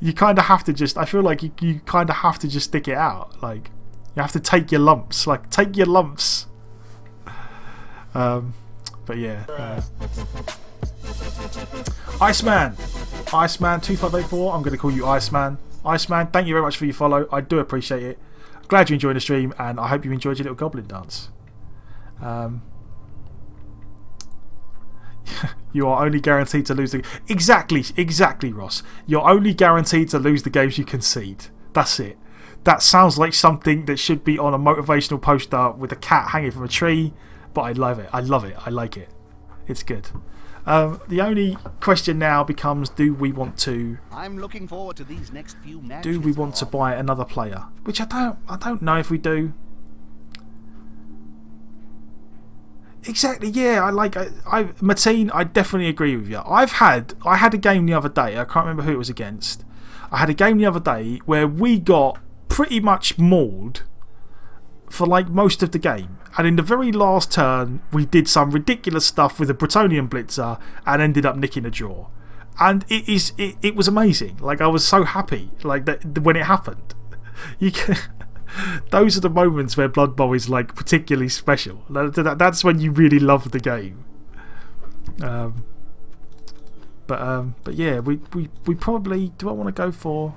you kind of have to just. I feel like you kind of have to just stick it out. Like you have to take your lumps. Like take your lumps. But yeah. Iceman 2584. I'm going to call you Iceman. Iceman, thank you very much for your follow. I do appreciate it. Glad you enjoyed the stream, and I hope you enjoyed your little goblin dance. You are only guaranteed to lose the... Exactly, Ross. You're only guaranteed to lose the games you concede. That's it. That sounds like something that should be on a motivational poster with a cat hanging from a tree, but I love it. I like it. It's good. The only question now becomes, do we want to... I'm looking forward to these next few matches. Do we want to buy another player? Which I don't know if we do. Exactly, yeah. Mateen, I definitely agree with you. I had a game the other day. I can't remember who it was against. I had a game the other day where we got pretty much mauled for like most of the game, and in the very last turn we did some ridiculous stuff with a Bretonian blitzer and ended up nicking a draw. And it was amazing. Like I was so happy like that when it happened. Those are the moments where Blood Bowl is like particularly special. That's when you really love the game. But yeah, we probably... Do I want to go for...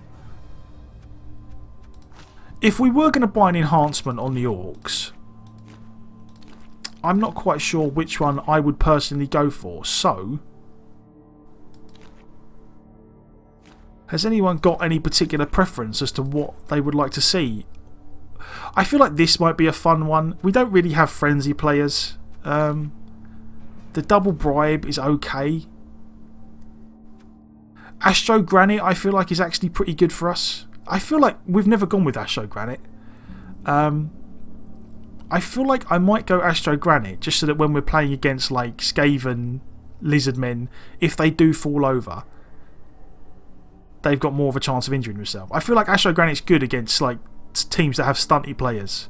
If we were going to buy an enhancement on the Orcs, I'm not quite sure which one I would personally go for. So, has anyone got any particular preference as to what they would like to see? I feel like this might be a fun one. We don't really have frenzy players. The double bribe is okay. Astro Granite I feel like is actually pretty good for us. I feel like we've never gone with Astro Granite. I feel like I might go Astro Granite just so that when we're playing against like Skaven Lizardmen, if they do fall over, they've got more of a chance of injuring themselves. I feel like Astro Granite's good against like teams that have stunty players.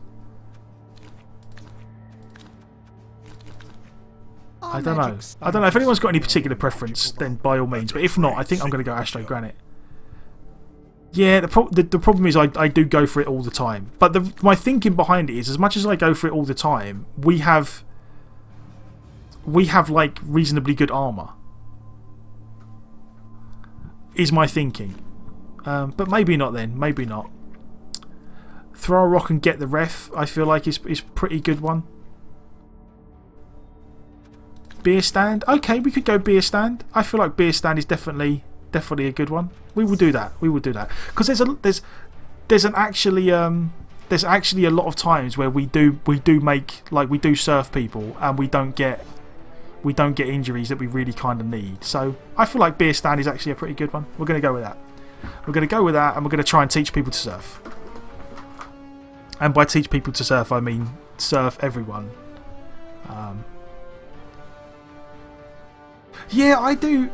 I don't know. If anyone's got any particular preference, then by all means. But if not, I think I'm going to go Astro Granite. Yeah, the problem is I do go for it all the time. But my thinking behind it is, as much as I go for it all the time, we have like reasonably good armour. is my thinking. But maybe not then. Maybe not. Throw a rock and get the ref, I feel like is pretty good one. Beer stand. Okay, we could go beer stand. I feel like beer stand is definitely a good one. We will do that. We will do that because there's actually a lot of times where we do surf people and we don't get injuries that we really kind of need. So I feel like beer stand is actually a pretty good one. We're going to go with that. We're going to go with that, and we're going to try and teach people to surf. And by teach people to surf, I mean surf everyone. Yeah, I do.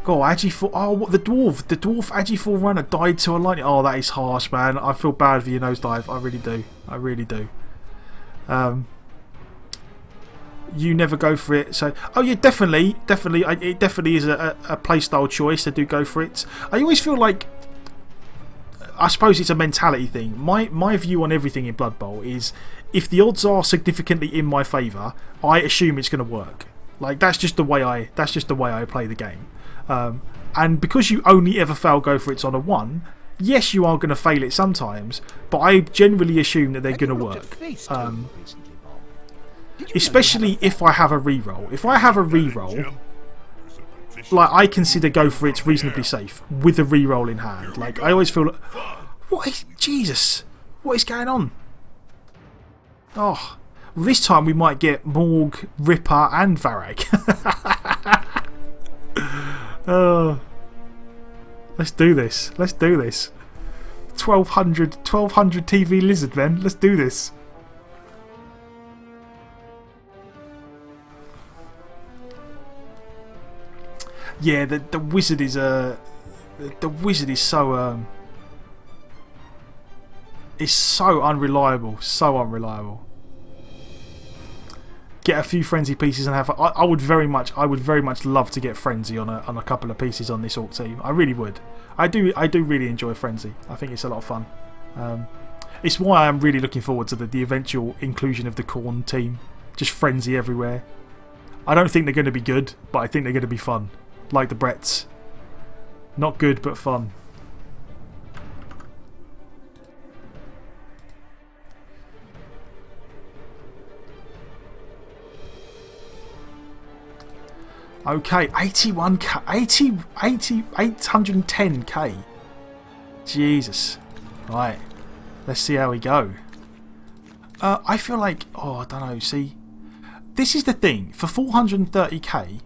Oh, Agi4. Oh, what, the dwarf Agi4 runner died to a lightning. Oh, that is harsh, man. I feel bad for your nosedive. I really do. I really do. You never go for it. So, oh yeah, definitely. It definitely is a playstyle choice to do go for it. I always feel like, I suppose it's a mentality thing. My view on everything in Blood Bowl is, if the odds are significantly in my favour, I assume it's going to work. Like that's just the way I play the game. And because you only ever fail go for it on a 1, yes, you are going to fail it sometimes, but I generally assume that they're going to work. Especially if I have a reroll. If I have a reroll, like I consider go for it's reasonably safe with a reroll in hand. Like I always feel like, Jesus, what is going on? Oh, well, this time we might get Morg, Ripper, and Varag. Oh, let's do this. Let's do this. 1200 TV Lizard, man. Let's do this. Yeah, the wizard is so unreliable, so unreliable. Get a few frenzy pieces and have. I would very much love to get frenzy on a couple of pieces on this Orc team. I really would. I do really enjoy frenzy. I think it's a lot of fun. It's why I'm really looking forward to the eventual inclusion of the Khorne team. Just frenzy everywhere. I don't think they're going to be good, but I think they're going to be fun. Like the Bretts. Not good, but fun. Okay, 81k, 810k. Jesus. Right, let's see how we go. I feel like, I don't know, see, this is the thing, for 430k,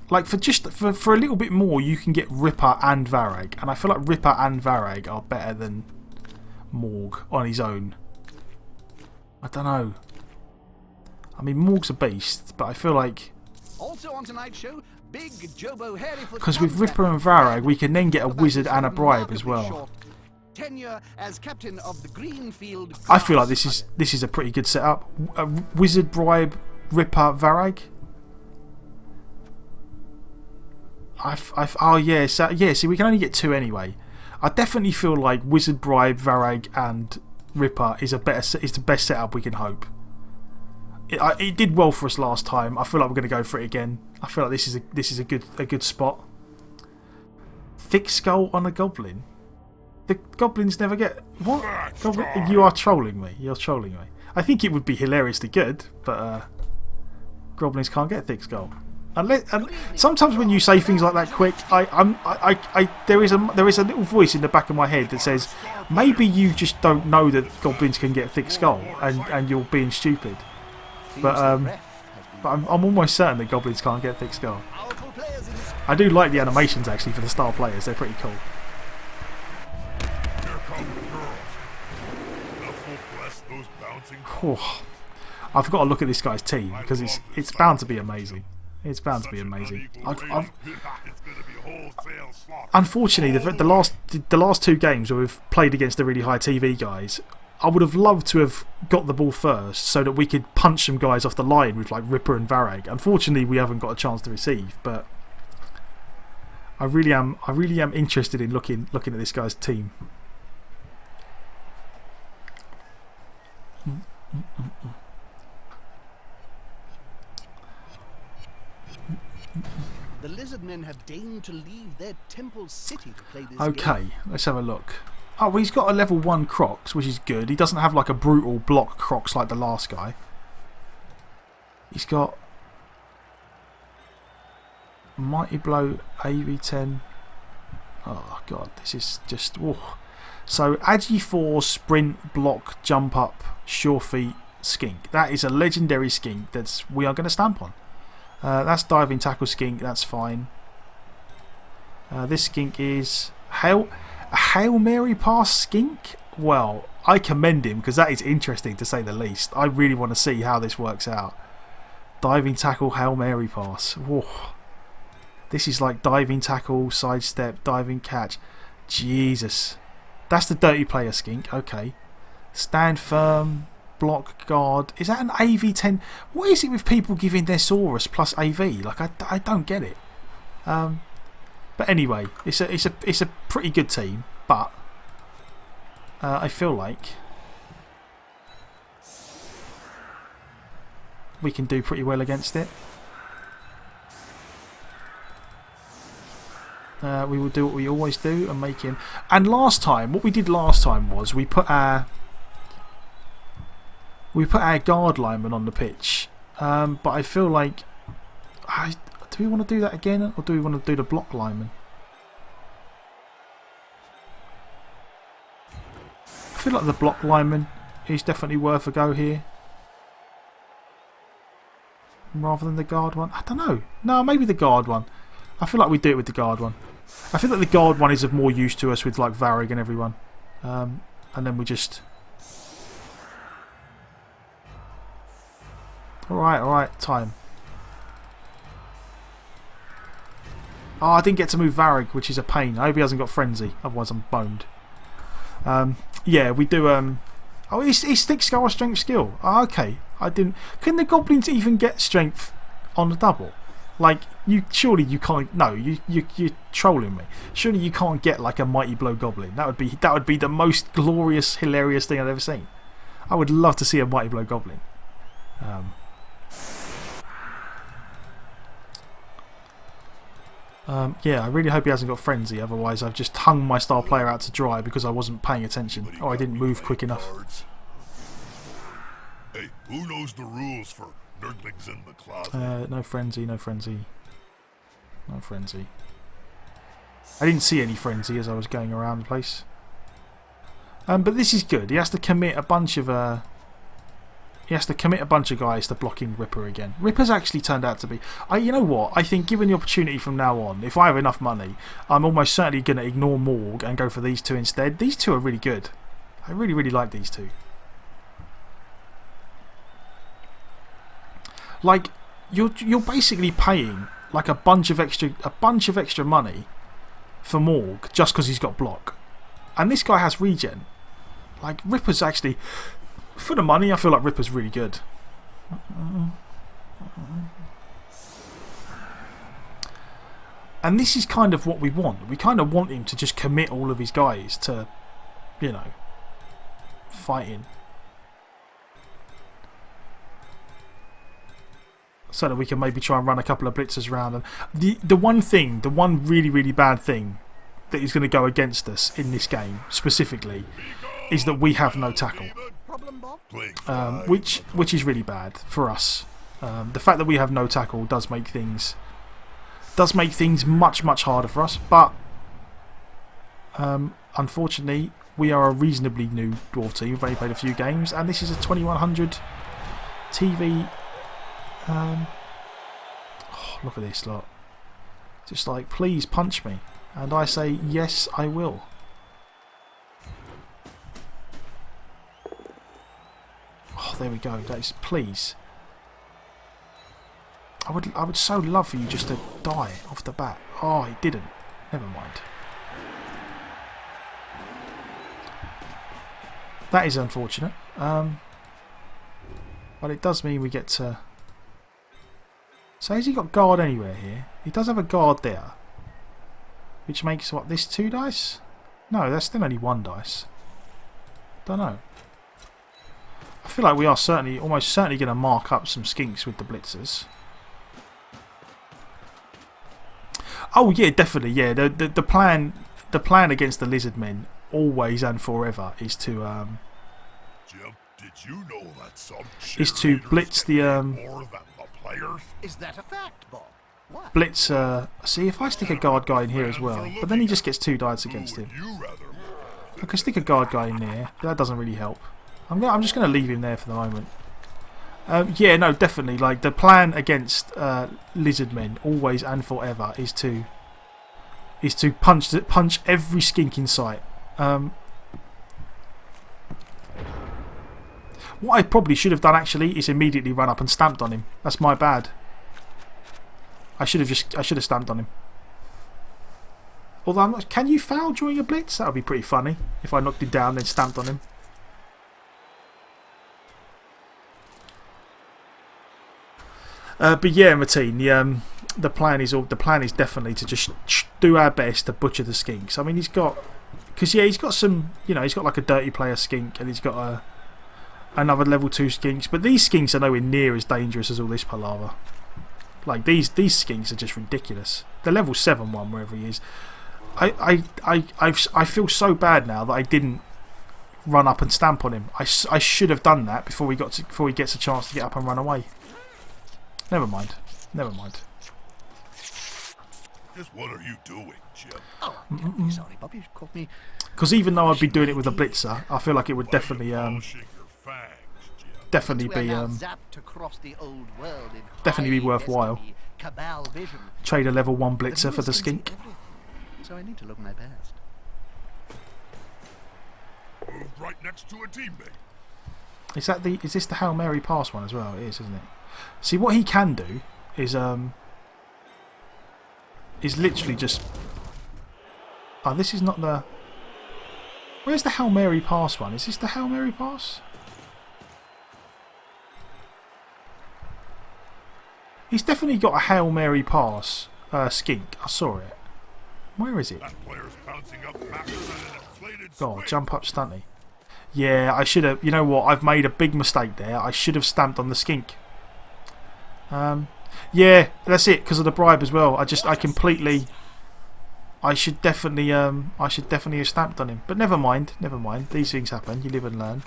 like for a little bit more you can get Ripper and Varag, and I feel like Ripper and Varag are better than Morg on his own. I don't know. I mean, Morg's a beast, but I feel like, also on tonight's show, big Jobo because with Ripper and Varag we can then get a wizard and a bribe as well. Tenure as captain of the Greenfield. I feel like this is a pretty good setup. A wizard, bribe, Ripper, Varag. Oh yeah, so yeah. See, we can only get 2 anyway. I definitely feel like wizard, bribe, Varag, and Ripper is the best setup we can hope. It did well for us last time. I feel like we're going to go for it again. I feel like this is a good spot. Thick skull on a goblin. The goblins never get what? Goblin, you are trolling me. You're trolling me. I think it would be hilariously good, but goblins can't get thick skull. And sometimes when you say things like that quick, there is a little voice in the back of my head that says, maybe you just don't know that goblins can get thick skull, and you're being stupid. But I'm almost certain that goblins can't get thick skull. I do like the animations actually for the star players. They're pretty cool. Oh, I've got to look at this guy's team because it's bound to be amazing. It's bound to be amazing. Unfortunately, the last 2 games where we've played against the really high TV guys, I would have loved to have got the ball first so that we could punch some guys off the line with like Ripper and Varag. Unfortunately, we haven't got a chance to receive, but I really am interested in looking at this guy's team. The lizard men have deigned to leave their temple city to play this Okay, game. let's have a look. Oh, well, he's got a level 1 Crocs, which is good. He doesn't have like a brutal block Crocs like the last guy. He's got Mighty Blow, AV10. Oh, God, this is just... Oh. So, Agi 4, Sprint, Block, Jump Up, Sure Feet, Skink. That is a legendary skink that we are going to stamp on. That's Diving Tackle Skink, that's fine. This skink is a Hail Mary Pass skink? Well, I commend him because that is interesting to say the least. I really want to see how this works out. Diving Tackle, Hail Mary Pass. Whoa. This is like Diving Tackle, Sidestep, Diving Catch. Jesus. That's the Dirty Player skink. Okay. Stand Firm, Block, Guard. Is that an AV10? What is it with people giving their Saurus plus AV? Like, I don't get it. But anyway, it's a pretty good team. But I feel like we can do pretty well against it. We will do what we always do and make him. And last time, what we did last time was we put our guard lineman on the pitch. But I feel like, do we want to do that again, or do we want to do the block lineman? I feel like the block lineman is definitely worth a go here, rather than the guard one. I don't know. No, maybe the guard one. I feel like we do it with the guard one. I feel like the guard one is of more use to us with like Varrig and everyone. And then we just... Alright, time. Oh, I didn't get to move Varrig, which is a pain. I hope he hasn't got Frenzy, otherwise I'm boned. Yeah, we do... Oh, he's Thick Skull Strength Skill. Oh, okay. I didn't... Can the Goblins even get Strength on the double? Like, surely you can't... No, you're trolling me. Surely you can't get like a Mighty Blow Goblin. That would be the most glorious, hilarious thing I've ever seen. I would love to see a Mighty Blow Goblin. Yeah, I really hope he hasn't got Frenzy, otherwise I've just hung my star player out to dry because I wasn't paying attention. Oh, I didn't move quick enough. Hey, who knows the rules for nerdlings in the closet? No Frenzy, no Frenzy. No Frenzy. I didn't see any Frenzy as I was going around the place. But this is good. He has to commit a bunch of... guys to blocking Ripper again. Ripper's actually turned out to be... you know what? I think given the opportunity from now on, if I have enough money, I'm almost certainly going to ignore Morg and go for these two instead. These two are really good. I really, really like these two. Like, you're basically paying like a bunch of extra money for Morg just because he's got block. And this guy has regen. Like, Ripper's actually... For the money, I feel like Ripper's really good. And this is kind of what we want. We kind of want him to just commit all of his guys to, you know, fighting. So that we can maybe try and run a couple of blitzers around. And the one really, really bad thing that is going to go against us in this game, specifically, is that we have no tackle. Which is really bad for us. The fact that we have no tackle does make things much harder for us. But unfortunately, we are a reasonably new dwarf team. We've only played a few games, and this is a 2100 TV. Oh, look at this lot. Just like, please punch me, and I say yes, I will. Oh, there we go. That is, please. I would so love for you just to die off the bat. Oh, he didn't. Never mind. That is unfortunate. But it does mean we get to... So has he got guard anywhere here? He does have a guard there. Which makes, what, this 2 dice? No, that's still only 1 dice. Don't know. I feel like we are almost certainly going to mark up some skinks with the blitzers. Oh yeah, definitely. Yeah, the plan against the lizard men always and forever is to Jim, did you know that some is to cheerleaders blitz get the paid more than the players? Is that a fact, Bob? What? blitz. See if I stick a guard guy in here as well, but then he just gets 2 dice against him. You rather I can stick a guard guy in there, but that doesn't really help. I'm just going to leave him there for the moment. Yeah, no, definitely. Like the plan against lizard men, always and forever, is to punch every skink in sight. What I probably should have done actually is immediately run up and stamped on him. That's my bad. I should have stamped on him. Although can you foul during a blitz? That would be pretty funny if I knocked him down then stamped on him. But yeah, Martine, the plan is definitely to just do our best to butcher the skinks. I mean, he's got some, he's got like a dirty player skink, and he's got another level 2 skinks. But these skinks are nowhere near as dangerous as all this palaver. Like these skinks are just ridiculous. The level 7 one, wherever he is. I feel so bad now that I didn't run up and stamp on him. I should have done that before he gets a chance to get up and run away. Never mind. Never mind. Just what are you doing, Jim? Oh, sorry, Bob. You caught me. Because even though I'd be doing it with a blitzer, I feel like it would definitely Polishing your fangs, Jim. definitely We're be now zapped across the old world in definitely be high worthwhile. destiny, cabal vision. Trade a level 1 The blitzer for the newest things skink. in everything, so I need to look my best. Moved right next to a teammate. Is this the Hail Mary pass one as well? It is, isn't it? See, what he can do is literally just. Oh, this is not the. Where's the Hail Mary pass one? Is this the Hail Mary pass? He's definitely got a Hail Mary pass skink. I saw it. Where is it? That player's bouncing up faster than an inflated Oh, swing. jump up stunty. Yeah, I should have. You know what? I've made a big mistake there. I should have stamped on the skink. Yeah, that's it. Because of the bribe as well. I completely. I should definitely have stamped on him. But never mind. Never mind. These things happen. You live and learn.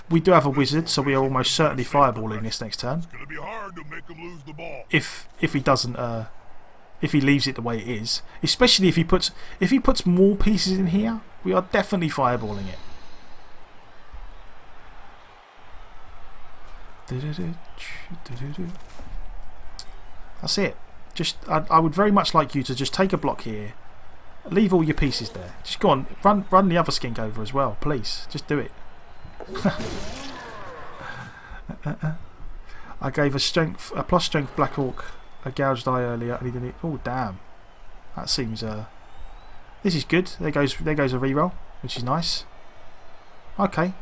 We do have a wizard, so we are almost certainly fireballing this next turn. It's gonna be hard to make him lose the ball. If he doesn't. If he leaves it the way it is, especially if he puts more pieces in here, we are definitely fireballing it. That's it. I would very much like you to just take a block here, leave all your pieces there. Just go on, run the other skink over as well, please. Just do it. I gave a plus strength Black Orc a gouged eye earlier, and he didn't. Oh damn, that seems this is good. There goes a reroll, which is nice. Okay.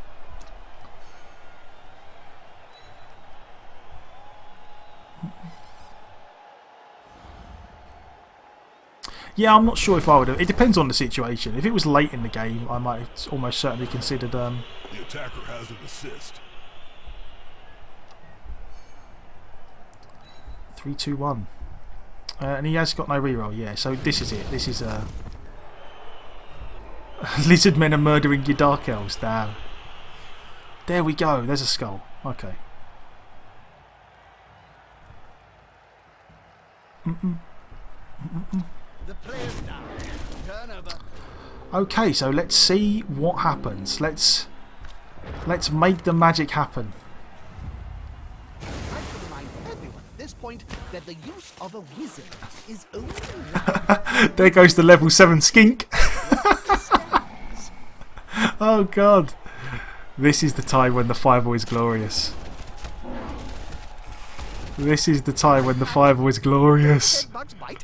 Yeah, I'm not sure if I would have. It depends on the situation. If it was late in the game, I might have almost certainly considered. The attacker has an assist. 3, 2, 1. And he has got no reroll, yeah, so this is it. This is lizard men are murdering your dark elves, damn. There we go, there's a skull. Okay. The player's down. Turnover. Okay, so let's see what happens. Let's make the magic happen. I'd like to remind everyone at this point that the use of a wizard is only now. There goes the level 7 skink. Oh god. This is the time when the fireball is glorious. This is the time when the fireball is glorious. Bugs bite.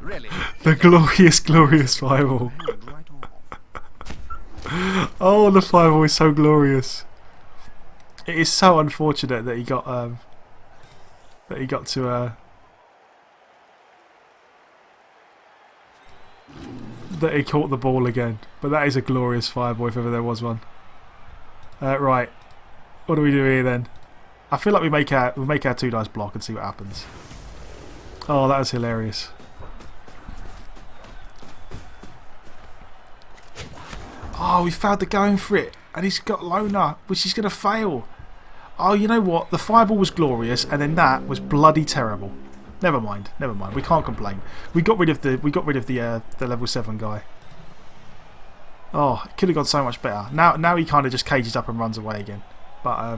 Really? The glorious, glorious fireball. Right off. Oh, the fireball is so glorious. It is so unfortunate that he got to that he caught the ball again. But that is a glorious fireball if ever there was one. Right, what do we do here then? I feel like we make our 2 dice block and see what happens. Oh, that was hilarious. Oh, he failed the going for it. And he's got Loner, which is going to fail. Oh, you know what? The fireball was glorious, and then that was bloody terrible. Never mind. Never mind. We can't complain. We got rid of the level 7 guy. Oh, it could have gone so much better. Now he kind of just cages up and runs away again. But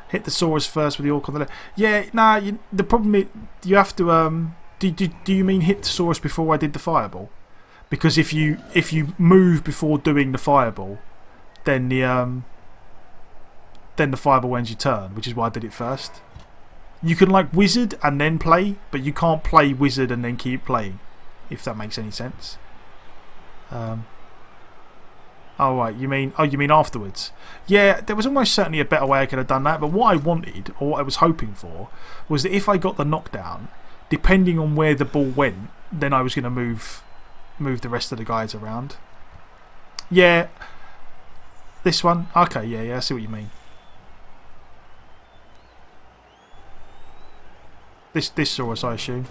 hit the Saurus first with the Orc on the left. Yeah, nah. The problem is you have to Do you mean hit the Saurus before I did the fireball? Because if you move before doing the fireball, then the fireball ends your turn, which is why I did it first. You can like wizard and then play, but you can't play wizard and then keep playing, if that makes any sense. Oh right, you mean afterwards? Yeah, there was almost certainly a better way I could have done that, but what I wanted, or what I was hoping for, was that if I got the knockdown, depending on where the ball went, then I was going to move the rest of the guys around. Yeah, this one. Okay, yeah, I see what you mean. This Saurus, I assume.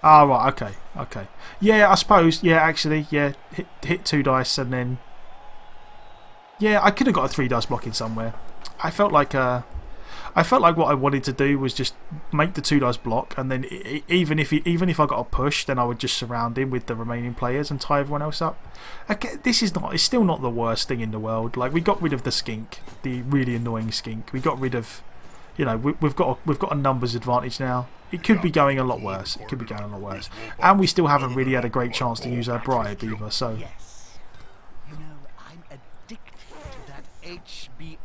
Ah, right, okay. Yeah, I suppose. Yeah, actually, yeah. Hit 2 dice and then. Yeah, I could have got a 3 dice blocking somewhere. I felt like what I wanted to do was just make the 2 dice block, and then even if I got a push, then I would just surround him with the remaining players and tie everyone else up. Okay, it's still not the worst thing in the world. Like, we got rid of the skink, the really annoying skink. We got rid of, you know, we've got a numbers advantage now. It could be going a lot worse. And we still haven't really had a great chance to use our bribe either. So. Yes. You know, I'm addicted to that HBO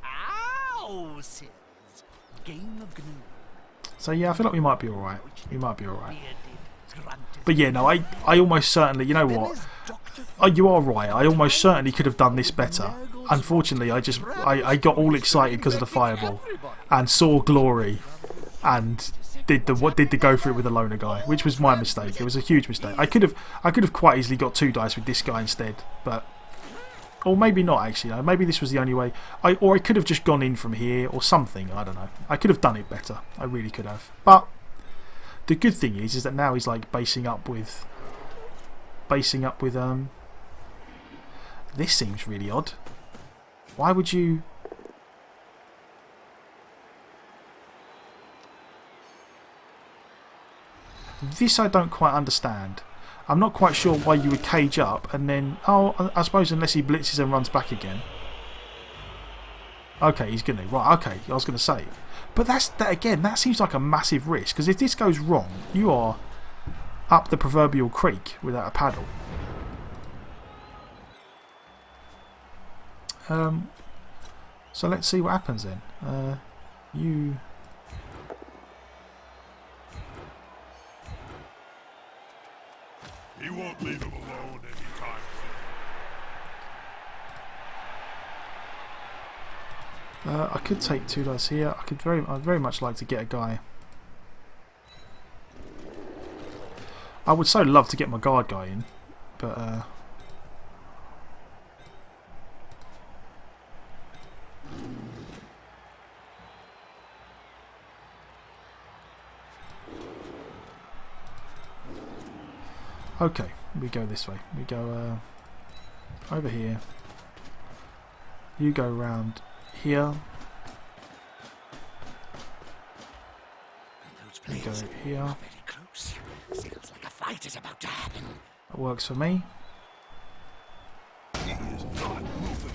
series. Game of GNU. So yeah, I feel like we might be alright. But yeah, no, I almost certainly, you know what? Oh, you are right. I almost certainly could have done this better. Unfortunately, I got all excited because of the fireball and saw glory and did the go for it with the loner guy, which was my mistake. It was a huge mistake. I could have quite easily got 2 dice with this guy instead, but. Or maybe not actually. Maybe this was the only way. Or I could have just gone in from here or something. I don't know. I could have done it better. I really could have. But the good thing is that now he's like basing up with. This seems really odd. Why would you? This I don't quite understand. I'm not quite sure why you would cage up and then... Oh, I suppose unless he blitzes and runs back again. Okay, he's going to. Right, okay, I was going to say. But that again, that seems like a massive risk. Because if this goes wrong, you are up the proverbial creek without a paddle. So let's see what happens then. You... He won't leave him alone anytime soon. I could take 2 dice here. I'd very much like to get a guy. I would so love to get my guard guy in, but okay, we go this way. We go over here. You go round here. We go here. Feels like a fight is about to happen. That works for me. He is not moving.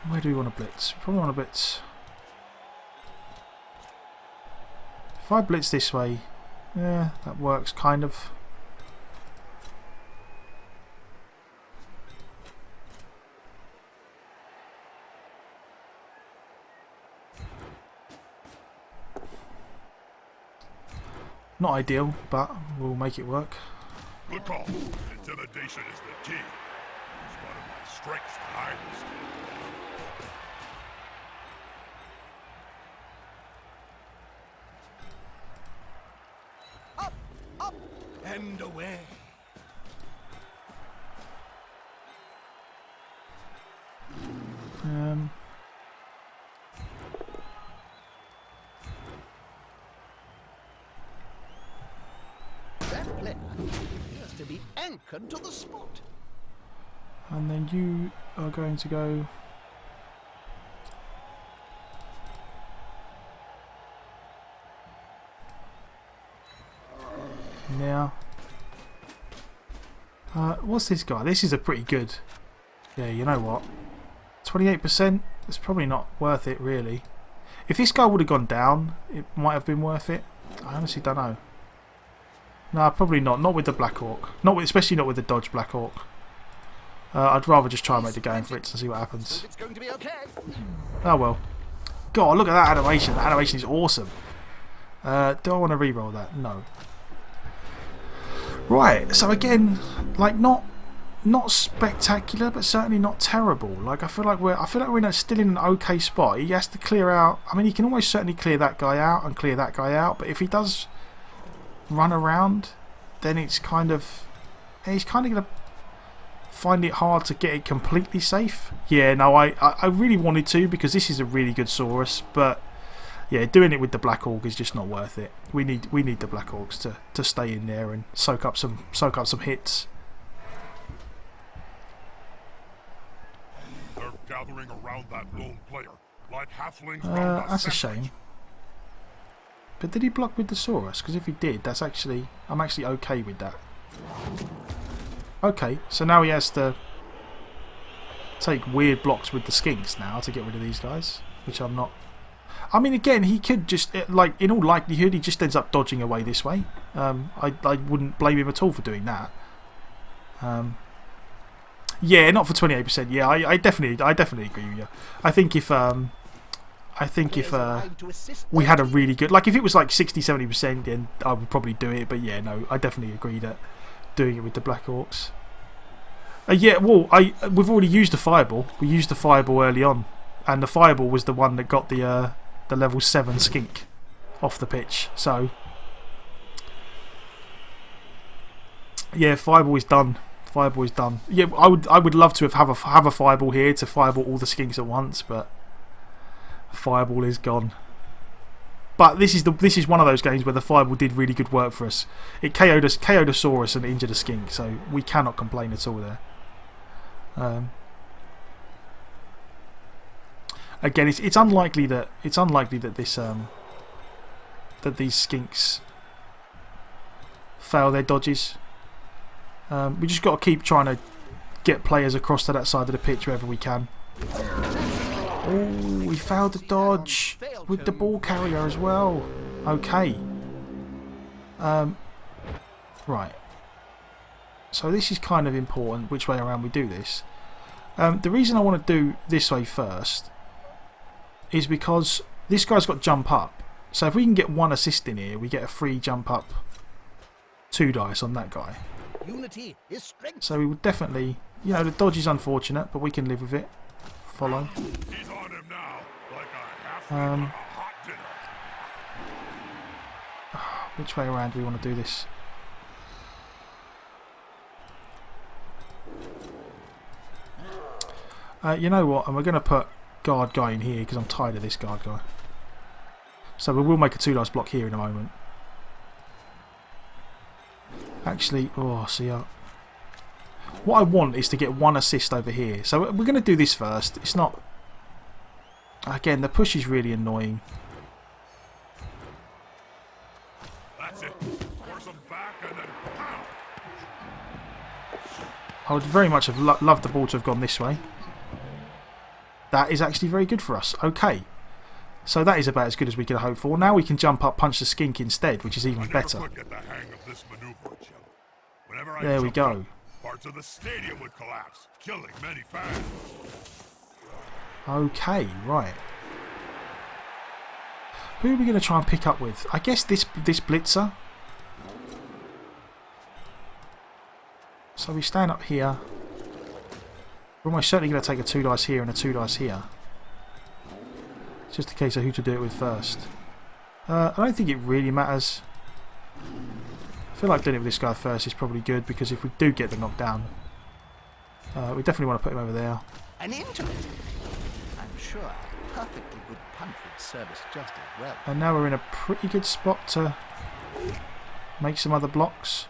Where do we want to blitz? Probably want to blitz. If I blitz this way, yeah, that works kind of. Not ideal, but we'll make it work. Good call. Intimidation is the key. It's one of my strengths the hardest. Up and away. anchored to the spot. And then you are going to go... Now... what's this guy? This is a pretty good... Yeah, you know what? 28%? It's probably not worth it, really. If this guy would have gone down, it might have been worth it. I honestly don't know. No, probably not. Not with the Black Orc. Especially not with the Dodge Black Orc. I'd rather just try and make the game for it and see what happens. It's going to be okay. Oh well. God, look at that animation. That animation is awesome. Do I want to re-roll that? No. Right, so again, like not spectacular, but certainly not terrible. Like I feel like we're still in an okay spot. He has to clear out. I mean, he can almost certainly clear that guy out and clear that guy out. But if he does run around, then he's kind of going to find it hard to get it completely safe. Yeah, no, I really wanted to, because this is a really good Saurus, but yeah, doing it with the Black Orc is just not worth it. We need the Black Orcs to stay in there and soak up some hits. They're gathering around that lone player, like halflings round That's a shame. But did he block with the Saurus? Because if he did, I'm actually okay with that. Okay, so now he has to take weird blocks with the skinks now to get rid of these guys, which I'm not. I mean, again, he could just, like, in all likelihood, he just ends up dodging away this way. I wouldn't blame him at all for doing that. Yeah, not for 28%. Yeah, I definitely agree with you. I think if we had a really good, like if it was like 60-70%, then I would probably do it. But yeah, no, I definitely agree that doing it with the Black Orcs. Yeah, well, we've already used the fireball. We used the fireball early on, and the fireball was the one that got the level 7 skink off the pitch. So yeah, fireball is done. Fireball is done. Yeah, I would love to have a fireball here to fireball all the skinks at once, but fireball is gone. But this is one of those games where the fireball did really good work for us. It KO'd a Saurus and injured a skink, so we cannot complain at all there. Again, it's unlikely that this that these skinks fail their dodges. We just got to keep trying to get players across to that side of the pitch wherever we can. Oh, we failed the dodge with the ball carrier as well. Okay. Right. So this is kind of important, which way around we do this. The reason I want to do this way first is because this guy's got jump up. So if we can get 1 assist in here, we get a free jump up 2 dice on that guy. Unity is strength. So we would definitely, you know, the dodge is unfortunate, but we can live with it. Follow. He's on him now, like a halfling on a hot dinner. Which way around do we want to do this? You know what? And we're going to put guard guy in here because I'm tired of this guard guy. So we will make a 2 dice block here in a moment. Actually, oh, see, what I want is to get 1 assist over here. So we're going to do this first. It's not. Again, the push is really annoying. That's it. Force him back and then pow. I would very much have loved the ball to have gone this way. That is actually very good for us. Okay. So that is about as good as we could hope for. Now we can jump up, punch the skink instead, which is even better. There we go. Parts of the stadium would collapse, killing many fans. Okay, right. Who are we going to try and pick up with? I guess this blitzer. So we stand up here. We're almost certainly going to take a 2 dice here and a 2 dice here. It's just a case of who to do it with first. I don't think it really matters. I feel like doing it with this guy first is probably good, because if we do get the knockdown, we definitely want to put him over there. An interesting. I'm sure a perfectly good punch would serve us just as well. And now we're in a pretty good spot to make some other blocks.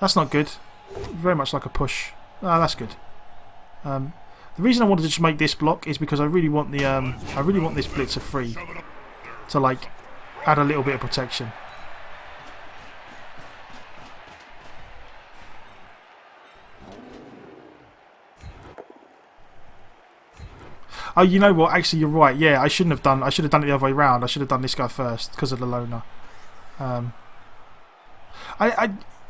That's not good. Very much like a push. Ah, that's good. The reason I wanted to just make this block is because I really want the I really want this blitzer free to like add a little bit of protection. Oh, you know what? Actually, you're right. Yeah, I shouldn't have done. I should have done it the other way round. I should have done this guy first because of the loner.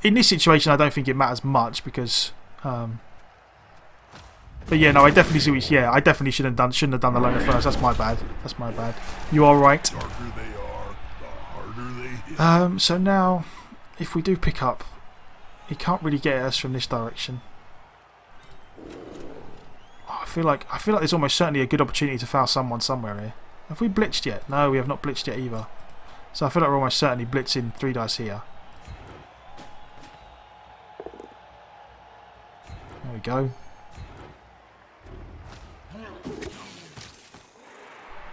In this situation, I don't think it matters much because. But yeah, no, I definitely see what. Yeah, I definitely shouldn't have done the loner first. That's my bad. That's my bad. You are right. The darker they are, the harder they hit. So now, if we do pick up, he can't really get at us from this direction. Oh, I feel like there's almost certainly a good opportunity to foul someone somewhere here. Have we blitzed yet? No, we have not blitzed yet either. So I feel like we're almost certainly blitzing 3 dice here. There we go.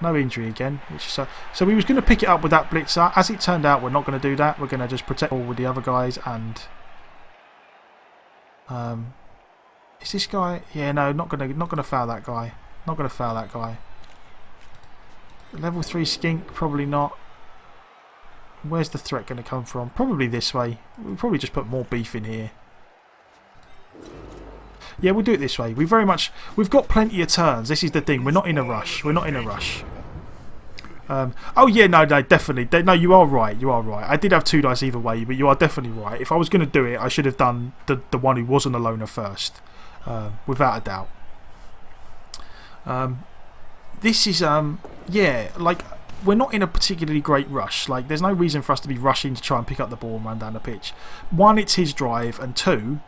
No injury again, which is so we was going to pick it up with that blitzer. As it turned out, we're not going to do that. We're going to just protect all with the other guys and is this guy? Yeah, no, not gonna foul that guy. Not gonna foul that guy. Level 3 skink, probably not. Where's the threat going to come from? Probably this way. We'll probably just put more beef in here. Yeah, we'll do it this way. We've got plenty of turns. This is the thing. We're not in a rush. We're not in a rush. Oh yeah, no, definitely. No, you are right. You are right. I did have 2 dice either way, but you are definitely right. If I was going to do it, I should have done the one who wasn't a loner first, without a doubt. This is yeah, like we're not in a particularly great rush. Like there's no reason for us to be rushing to try and pick up the ball and run down the pitch. 1, it's his drive, and 2.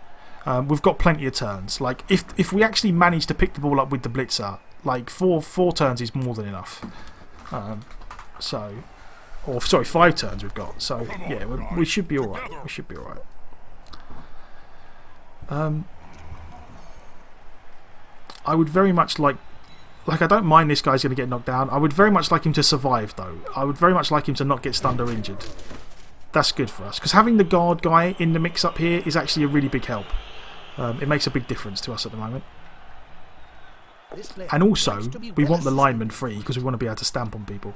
We've got plenty of turns. Like if we actually manage to pick the ball up with the blitzer, like four turns is more than enough. Or sorry, 5 turns we've got. So yeah, we should be all right. We should be all right. I would very much like I don't mind this guy's going to get knocked down. I would very much like him to survive though. I would very much like him to not get stunned or injured. That's good for us because having the guard guy in the mix up here is actually a really big help. It makes a big difference to us at the moment. And also, we want the lineman free because we want to be able to stamp on people.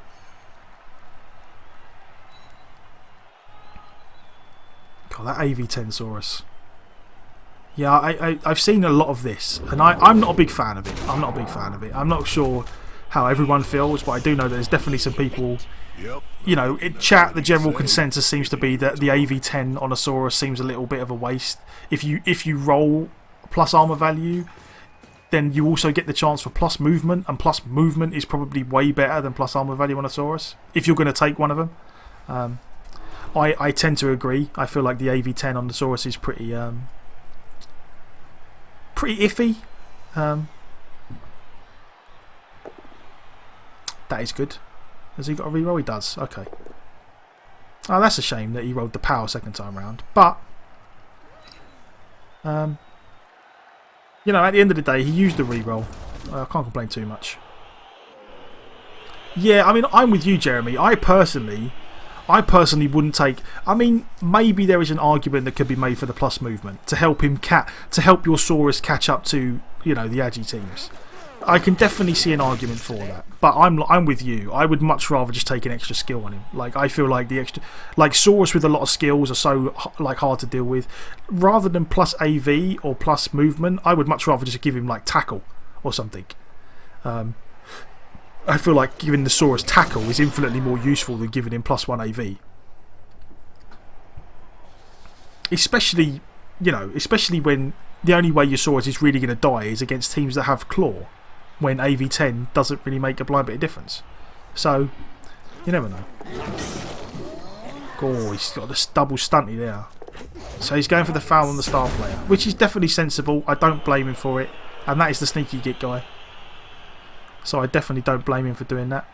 God, that AV10 Saurus. Yeah, I've seen a lot of this, and I'm not a big fan of it. I'm not a big fan of it. I'm not sure how everyone feels, but I do know that there's definitely some people. You know, in chat, the general consensus seems to be that the AV10 on a Saurus seems a little bit of a waste. If you roll plus armor value, then you also get the chance for plus movement, and plus movement is probably way better than plus armor value on a Saurus if you're going to take one of them. I tend to agree. I feel like the AV10 on the Saurus is pretty iffy. That is good. Has he got a reroll? He does. Okay. Oh, that's a shame that he rolled the power second time round. But you know, at the end of the day, he used the reroll. I can't complain too much. Yeah, I mean, I'm with you, Jeremy. I personally wouldn't take. I mean, maybe there is an argument that could be made for the plus movement to help him to help your Saurus catch up to, you know, the Agi teams. I can definitely see an argument for that, but I'm with you. I would much rather just take an extra skill on him. Like I feel like the extra, like Saurus with a lot of skills are so like hard to deal with. Rather than plus AV or plus movement, I would much rather just give him like tackle or something. I feel like giving the Saurus tackle is infinitely more useful than giving him plus 1 AV. Especially, you know, especially when the only way your Saurus is really going to die is against teams that have claw, when AV10 doesn't really make a blind bit of difference. So, you never know. Oh, he's got this double stunty there. So he's going for the foul on the star player, which is definitely sensible. I don't blame him for it. And that is the sneaky git guy. So I definitely don't blame him for doing that.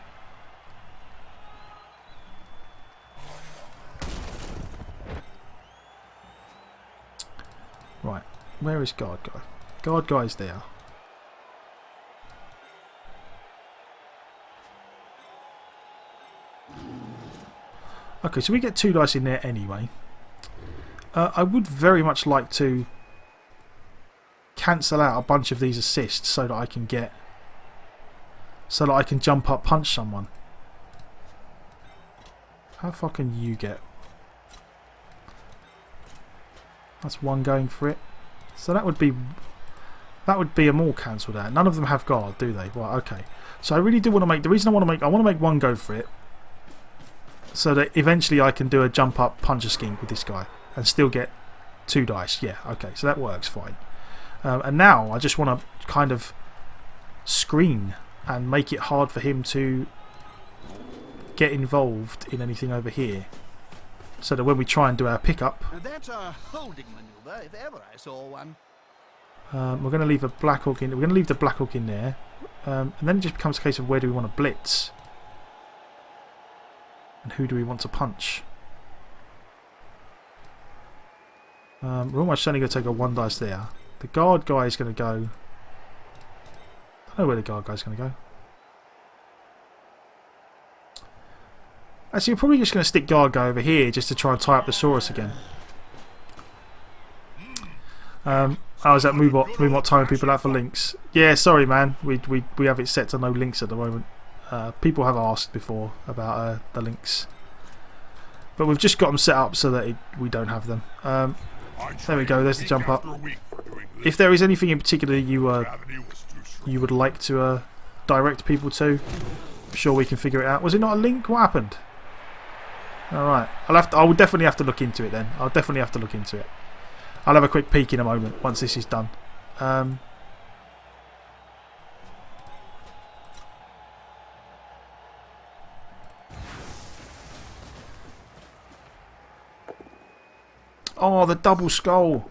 Right, where is guard guy? Guard guy's there. Okay, so we get 2 dice in there anyway. I would very much like to cancel out a bunch of these assists so that I can get... so that I can jump up, punch someone. How far can you get? That's one going for it. So that would be them all cancelled out. None of them have guard, do they? Well, okay. So I really do want to make... the reason I want to make one go for it so that eventually I can do a jump up, punch a skink with this guy and still get 2 dice. Yeah, okay. So that works fine. And now I just want to kind of screen and make it hard for him to get involved in anything over here, so that when we try and do our pickup, That's a holding maneuver, if ever I saw one. we're going to leave a Black Orc in. We're going to leave the Black Orc in there, and then it just becomes a case of where do we want to blitz, and who do we want to punch. We're almost only going to take a 1 dice there. The guard guy is going to go. I don't know where the guard guy is going to go. Actually, we're probably just going to stick guard guy over here just to try and tie up the Saurus again. I was at Moobot timing people out for links. Yeah, sorry man, we have it set to no links at the moment. People have asked before about the links, but we've just got them set up so that we don't have them. There we go. There's the jump up. If there is anything in particular you would like to direct people to, I'm sure we can figure it out. Was it not a link? What happened? All right, I will definitely have to look into it then. I'll definitely have to look into it. I'll have a quick peek in a moment once this is done. Oh, the double skull.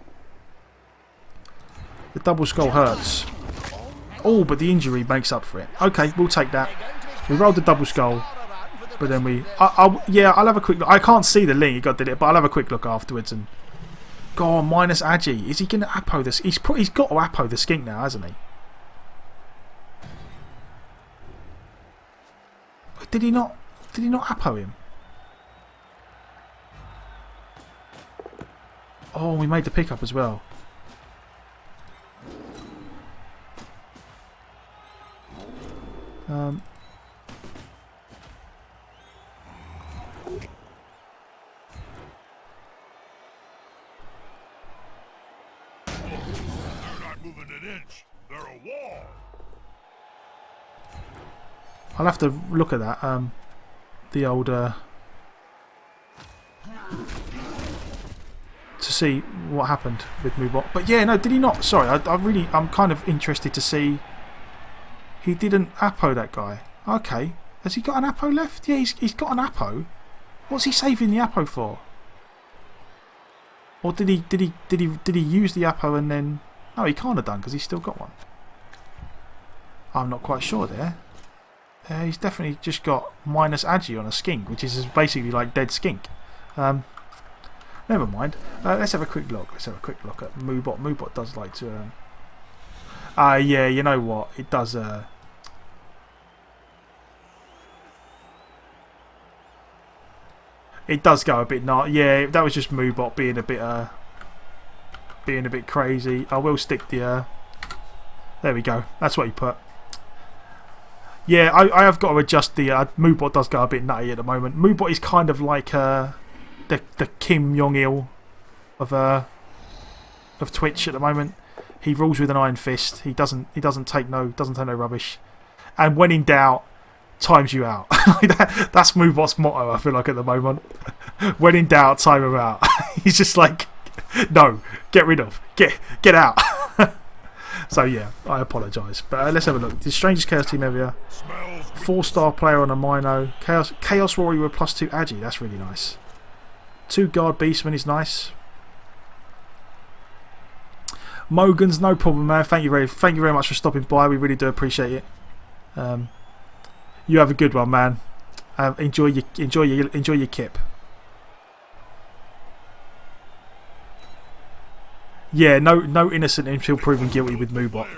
The double skull hurts. Oh, but the injury makes up for it. Okay, we'll take that. We rolled the double skull. But then yeah, I'll have a quick look. I can't see the link, you got did it, but I'll have a quick look afterwards. And go on, minus Agi. Is he going to Apo this? He's got to Apo the skink now, hasn't he? Did he not? Did he not Apo him? Oh, we made the pickup as well. I'll have to look at that. The old to see what happened with Moobot. But yeah, no, did he not? Sorry, I'm kind of interested to see. He didn't Apo that guy. Okay, has he got an Apo left? Yeah, he's got an Apo. What's he saving the Apo for? Or did he use the Apo and then? No, he can't have done because he's still got one. I'm not quite sure there. He's definitely just got minus Agi on a skink, which is basically like dead skink. Never mind. Let's have a quick look. Let's have a quick look at Moobot. Moobot does like to. Yeah, you know what? It does. It does go a bit gnarly. Yeah, that was just Moobot being a bit crazy. I will stick the. There we go. That's what he put. Yeah, I have got to adjust the... Moobot does go a bit nutty at the moment. Moobot is kind of like the Kim Jong-il of Twitch at the moment. He rules with an iron fist. He doesn't take no rubbish. And when in doubt, times you out. That's Moobot's motto, I feel like, at the moment. When in doubt, time him out. He's just like, no, get rid of. Get out. So yeah, I apologise. But let's have a look. The strangest Chaos team ever. 4-star player on a Mino. Chaos Rory with +2 Agi. That's really nice. 2 guard beastmen is nice. Mogans, no problem, man. Thank you very much for stopping by. We really do appreciate it. You have a good one, man. Enjoy your kip. Yeah, no innocent until proven guilty with Moobot.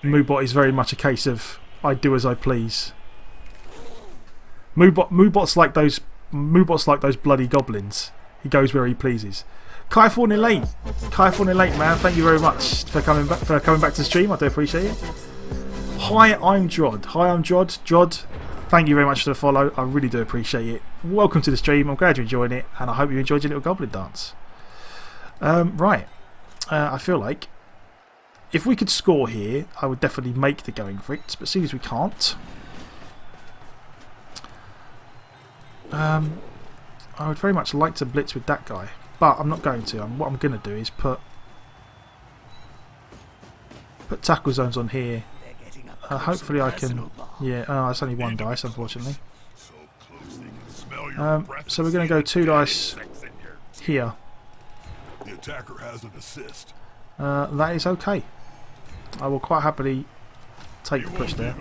Moobot is very much a case of I do as I please. Moobot's like those bloody goblins. He goes where he pleases. Kai Fawn in late. Kai Fawn in late, man. Thank you very much for coming back to the stream. I do appreciate it. Hi, I'm Drod. Drod, thank you very much for the follow. I really do appreciate it. Welcome to the stream. I'm glad you're enjoying it, and I hope you enjoyed your little goblin dance. Right. I feel like if we could score here, I would definitely make the going for it. But seeing as we can't, I would very much like to blitz with that guy, but I'm not going to. What I'm going to do is put tackle zones on here. Hopefully I can. Yeah, oh, it's only one dice, unfortunately. So we're going to go 2 dice here. The attacker has an assist. That is okay. I will quite happily take the push there.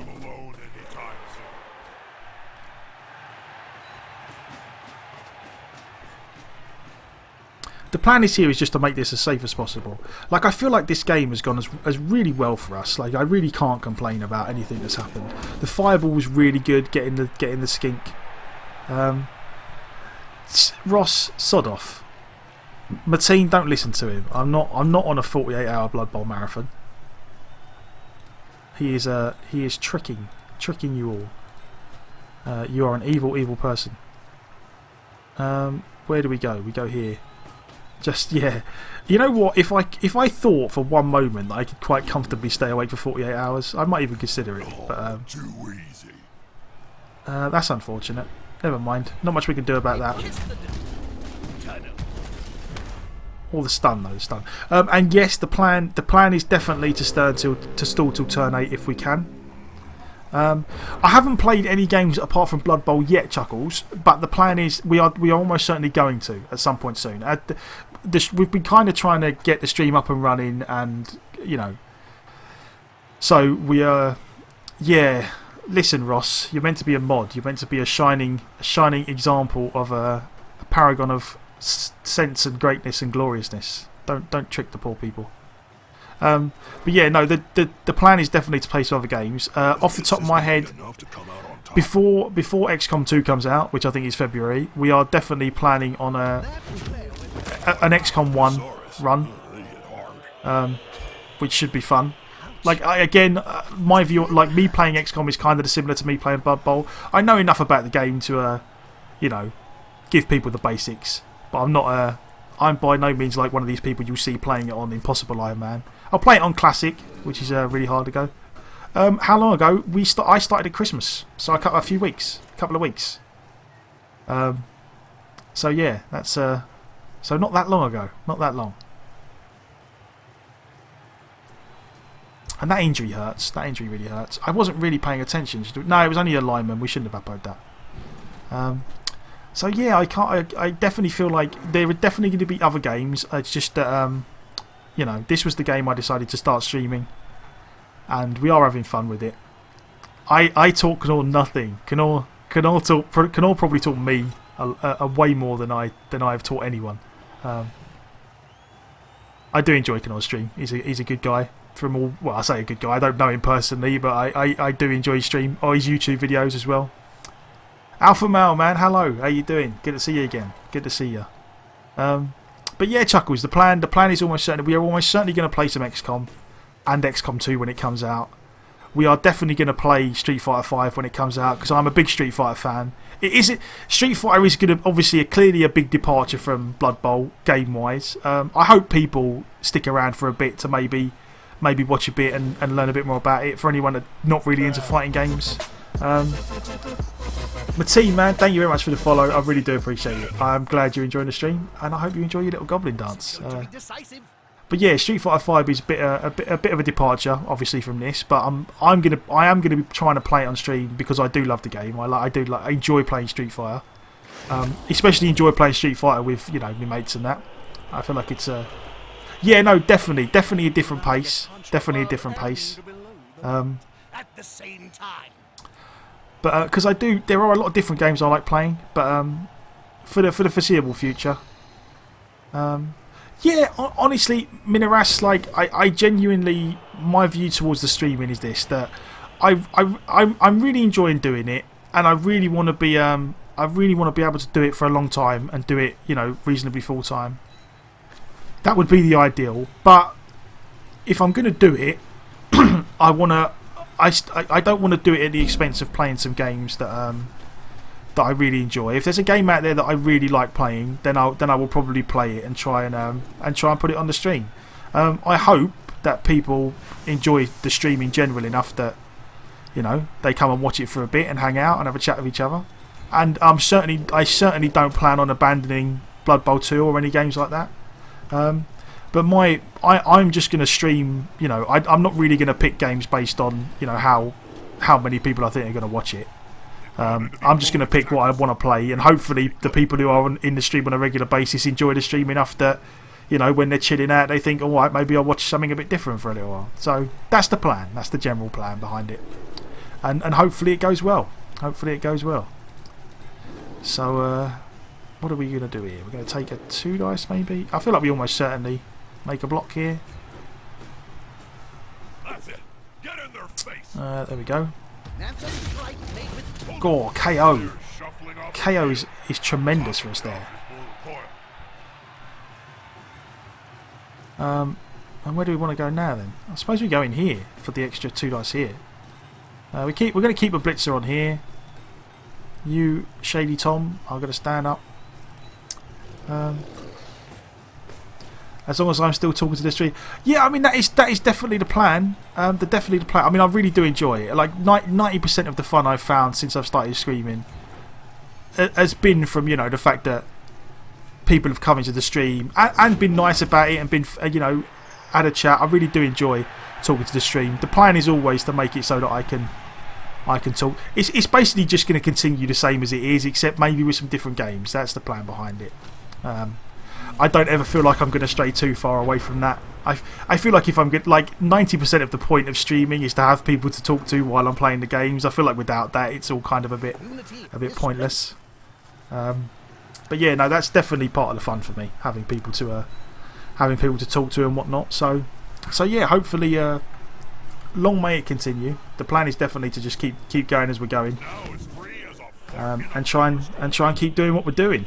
The plan is here is just to make this as safe as possible. Like, I feel like this game has gone as really well for us. Like, I really can't complain about anything that's happened. The fireball was really good, getting the skink. Ross, sod off. Mateen, don't listen to him. I'm not on a 48-hour Blood Bowl marathon. He is tricking you all. You are an evil person. Where do we go? We go here. Just, yeah. You know what? If I thought for one moment that I could quite comfortably stay awake for 48 hours, I might even consider it. But too easy. that's unfortunate. Never mind. Not much we can do about that. Or the stun, though. The stun. And yes, the plan is definitely to stall till turn 8 if we can. I haven't played any games apart from Blood Bowl yet, Chuckles. But the plan is we are almost certainly going to at some point soon. We've been kind of trying to get the stream up and running, and you know. So we are, yeah. Listen, Ross, you're meant to be a mod. You're meant to be a shining example of a paragon of sense and greatness and gloriousness. Don't trick the poor people. But yeah, no. The plan is definitely to play some other games. Off the top of my head, before XCOM 2 comes out, which I think is February, we are definitely planning on an XCOM 1 run, which should be fun. Like, my view, like me playing XCOM is kind of similar to me playing Blood Bowl. I know enough about the game to, you know, give people the basics, but I'm by no means like one of these people you'll see playing it on Impossible Iron Man. I'll play it on Classic, which is really hard to go. How long ago? I started at Christmas, so a couple of weeks. So yeah, that's so not that long ago, not that long. And that injury hurts. That injury really hurts. I wasn't really paying attention. No, it was only a lineman. We shouldn't have uploaded that. So yeah, I definitely feel like there are definitely going to be other games. It's just that you know, this was the game I decided to start streaming, and we are having fun with it. I talk Knorr nothing. Knorr probably taught me a way more than I've taught anyone. I do enjoy Knorr's stream. He's a good guy. Well, I say a good guy. I don't know him personally, but I do enjoy his stream or his YouTube videos as well. Alpha Male, man, hello. How you doing? Good to see you again. Good to see you. But yeah, Chuckles. The plan is almost certain. We are almost certainly going to play some XCOM and XCOM 2 when it comes out. We are definitely going to play Street Fighter 5 when it comes out because I'm a big Street Fighter fan. Street Fighter is going to obviously clearly a big departure from Blood Bowl game wise. I hope people stick around for a bit to maybe watch a bit and learn a bit more about it for anyone that's not really into fighting games. Mateen, man, thank you very much for the follow. I really do appreciate it. I'm glad you're enjoying the stream, and I hope you enjoy your little goblin dance. But yeah, Street Fighter 5 is a bit of a departure, obviously, from this. But I am gonna be trying to play it on stream because I do love the game. I enjoy playing Street Fighter, especially enjoy playing Street Fighter with my mates and that. I feel like it's yeah, no, definitely a different pace. Definitely a different pace. At the same time. But because there are a lot of different games I like playing. But for the foreseeable future, yeah, honestly, Miniras, like I genuinely, my view towards the streaming is this: that I'm really enjoying doing it, and I really want to be able to do it for a long time and do it reasonably full time. That would be the ideal. But if I'm going to do it, I want to. I don't want to do it at the expense of playing some games that that I really enjoy. If there's a game out there that I really like playing, then I will probably play it and try and put it on the stream. I hope that people enjoy the stream in general enough that, you know, they come and watch it for a bit and hang out and have a chat with each other. And I certainly don't plan on abandoning Blood Bowl 2 or any games like that. But I'm just going to stream. You know, I'm not really going to pick games based on, you know, how many people I think are going to watch it. I'm just going to pick what I want to play, and hopefully the people who are in the stream on a regular basis enjoy the stream enough that, you know, when they're chilling out, they think, all right, maybe I'll watch something a bit different for a little while. So that's the plan. That's the general plan behind it, and hopefully it goes well. Hopefully it goes well. So what are we going to do here? We're going to take a 2 dice maybe. I feel like we almost certainly make a block here. That's it. Get in their face. There we go. That's a strike made with Gore, KO. Shuffling off the KO is tremendous for us there. And where do we want to go now then? I suppose we go in here for the extra 2 dice here. We're going to keep a blitzer on here. You, Shady Tom, are going to stand up. As long as I'm still talking to the stream. Yeah, I mean that is definitely the plan. Definitely the plan. I mean, I really do enjoy it. Like 90% of the fun I've found since I've started streaming has been from, you know, the fact that people have come into the stream and been nice about it and been, you know, had a chat. I really do enjoy talking to the stream. The plan is always to make it so that I can talk. It's basically just going to continue the same as it is, except maybe with some different games. That's the plan behind it. I don't ever feel like I'm going to stray too far away from that. I feel like if I'm good, like 90% of the point of streaming is to have people to talk to while I'm playing the games. I feel like without that, it's all kind of a bit pointless. But yeah, no, that's definitely part of the fun for me, having people to talk to and whatnot. So yeah, hopefully, long may it continue. The plan is definitely to just keep going as we're going, and try and keep doing what we're doing.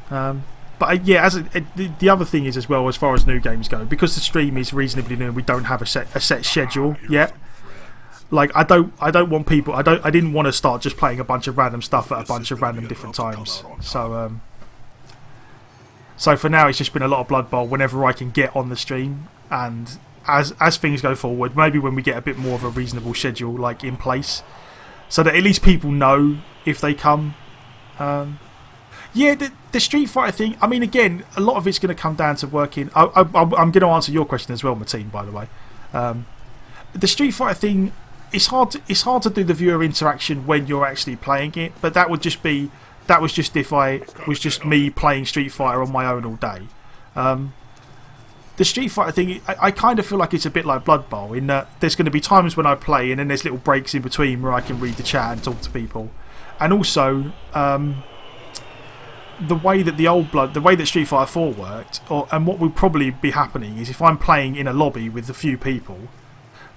But yeah, the other thing is as well, as far as new games go, because the stream is reasonably new and we don't have a set schedule yet. Like I don't want people. I didn't want to start just playing a bunch of random stuff at a bunch of random different times. So for now it's just been a lot of Blood Bowl whenever I can get on the stream, and as things go forward, maybe when we get a bit more of a reasonable schedule like in place, so that at least people know if they come. Yeah, the Street Fighter thing, I mean, again, a lot of it's going to come down to working. I'm going to answer your question as well, Mateen, by the way. The Street Fighter thing, it's hard to do the viewer interaction when you're actually playing it, but that was just if I was just me playing Street Fighter on my own all day. The Street Fighter thing, I kind of feel like it's a bit like Blood Bowl, in that there's going to be times when I play and then there's little breaks in between where I can read the chat and talk to people. And also, the way that Street Fighter 4 worked, and what will probably be happening is if I'm playing in a lobby with a few people,